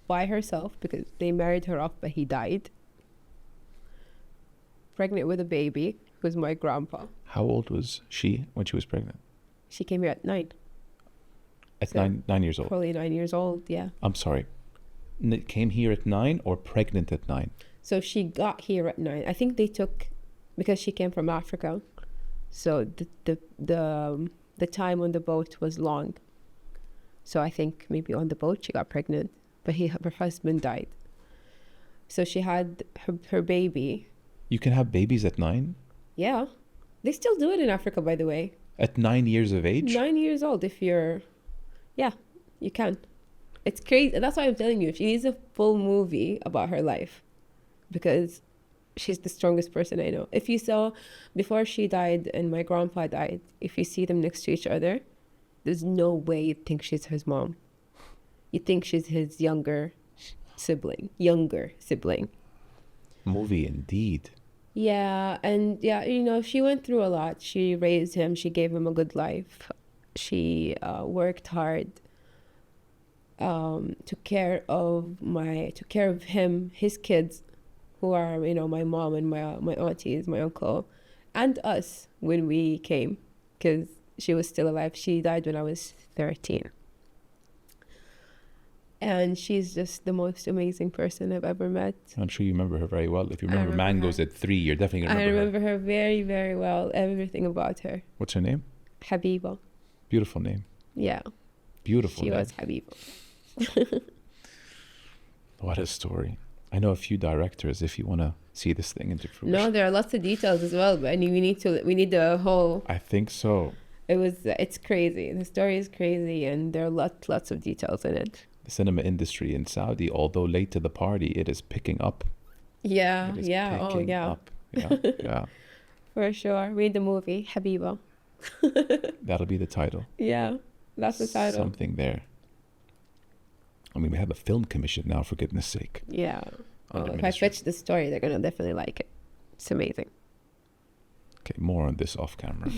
by herself because they married her off, but he died. Pregnant with a baby, who's my grandpa. How old was she when she was pregnant? She came here at 9. At so 9 years old? Probably 9 years old, yeah. I'm sorry. Came here at 9 or pregnant at 9? So she got here at 9. I think they took, because she came from Africa, so the time on the boat was long. So I think maybe on the boat she got pregnant, but her husband died. So she had her baby. You can have babies at 9? Yeah. They still do it in Africa, by the way. At 9 years of age? 9 years old, if you're... Yeah, you can. It's crazy. That's why I'm telling you, she needs a full movie about her life. Because she's the strongest person I know. If you saw, before she died and my grandpa died, if you see them next to each other, there's no way you'd think she's his mom. You'd think she's his younger sibling. Movie indeed. Yeah, and yeah, you know, she went through a lot. She raised him. She gave him a good life. She worked hard. Took care of him, his kids, who are, you know, my mom and my aunties, my uncle, and us when we came, because she was still alive. She died when I was 13. And she's just the most amazing person I've ever met. I'm sure you remember her very well. If you remember Mangoes at 3, you're definitely going to remember her. I remember her very, very well. Everything about her. What's her name? Habiba. Beautiful name. Yeah. Beautiful name. She was Habiba. What a story. I know a few directors if you want to see this thing into fruition. No, there are lots of details as well, but I mean, we need the whole... I think so. It's crazy. The story is crazy, and there are lots of details in it. The cinema industry in Saudi, although late to the party, it is picking up. Yeah. Up. Yeah. For sure. Read the movie, Habiba. That'll be the title. Yeah, that's the title. Something there. I mean, we have a film commission now, for goodness sake. Yeah. Well, if I pitch the story, they're going to definitely like it. It's amazing. Okay, more on this off camera.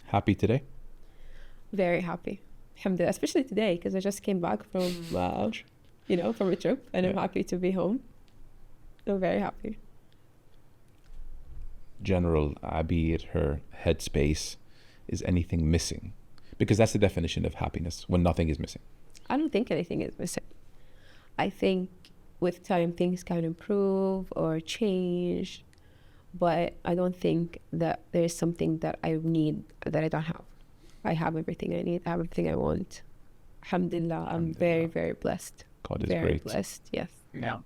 Happy today? Very happy. Alhamdulillah, especially today, because I just came back from, from a trip, and I'm happy to be home. I'm very happy. General Abeer, her headspace, is anything missing? Because that's the definition of happiness, when nothing is missing. I don't think anything is missing. I think with time things can improve or change, but I don't think that there's something that I need that I don't have. I have everything I need. I have everything I want. Alhamdulillah, I'm very, very blessed. God is very great. Blessed, yes. Yeah.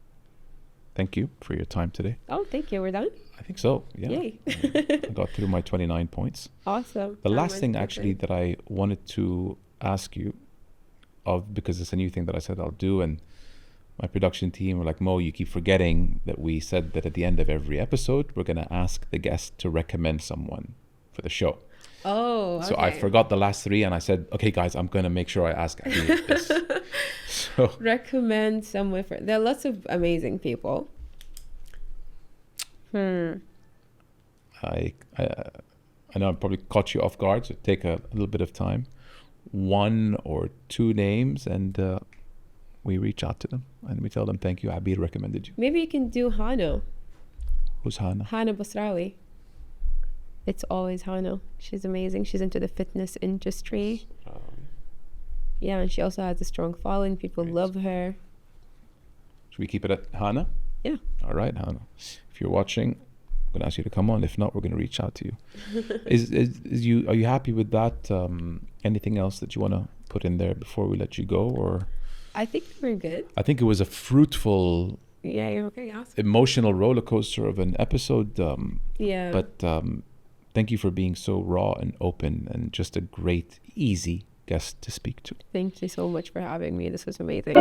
Thank you for your time today. Oh, thank you. We're done? I think so, yeah. Yay. I got through my 29 points. Awesome. The last thing actually that I wanted to ask you of, because it's a new thing that I said I'll do, and my production team were like, Mo, you keep forgetting that we said that at the end of every episode, we're going to ask the guest to recommend someone for the show. Oh, okay. So I forgot the last 3, and I said, okay, guys, I'm going to make sure I ask Abeer this. So recommend someone for... There are lots of amazing people. I know I probably caught you off guard, so take a little bit of time. 1 or 2 names, and we reach out to them and we tell them, thank you, Abeer recommended you. Maybe you can do Hana. Who's Hana? Hana Basrawi. It's always Hana. She's amazing. She's into the fitness industry. Yeah, and she also has a strong following. People love her. Should we keep it at Hana? Yeah. All right, Hana. If you're watching, I'm going to ask you to come on. If not, we're going to reach out to you. Are you happy with that? Anything else that you want to put in there before we let you go? Or I think we're good. I think it was a fruitful, yeah, you're okay. Awesome. Emotional roller coaster of an episode. Yeah. But thank you for being so raw and open, and just a great, easy guest to speak to. Thank you so much for having me. This was amazing.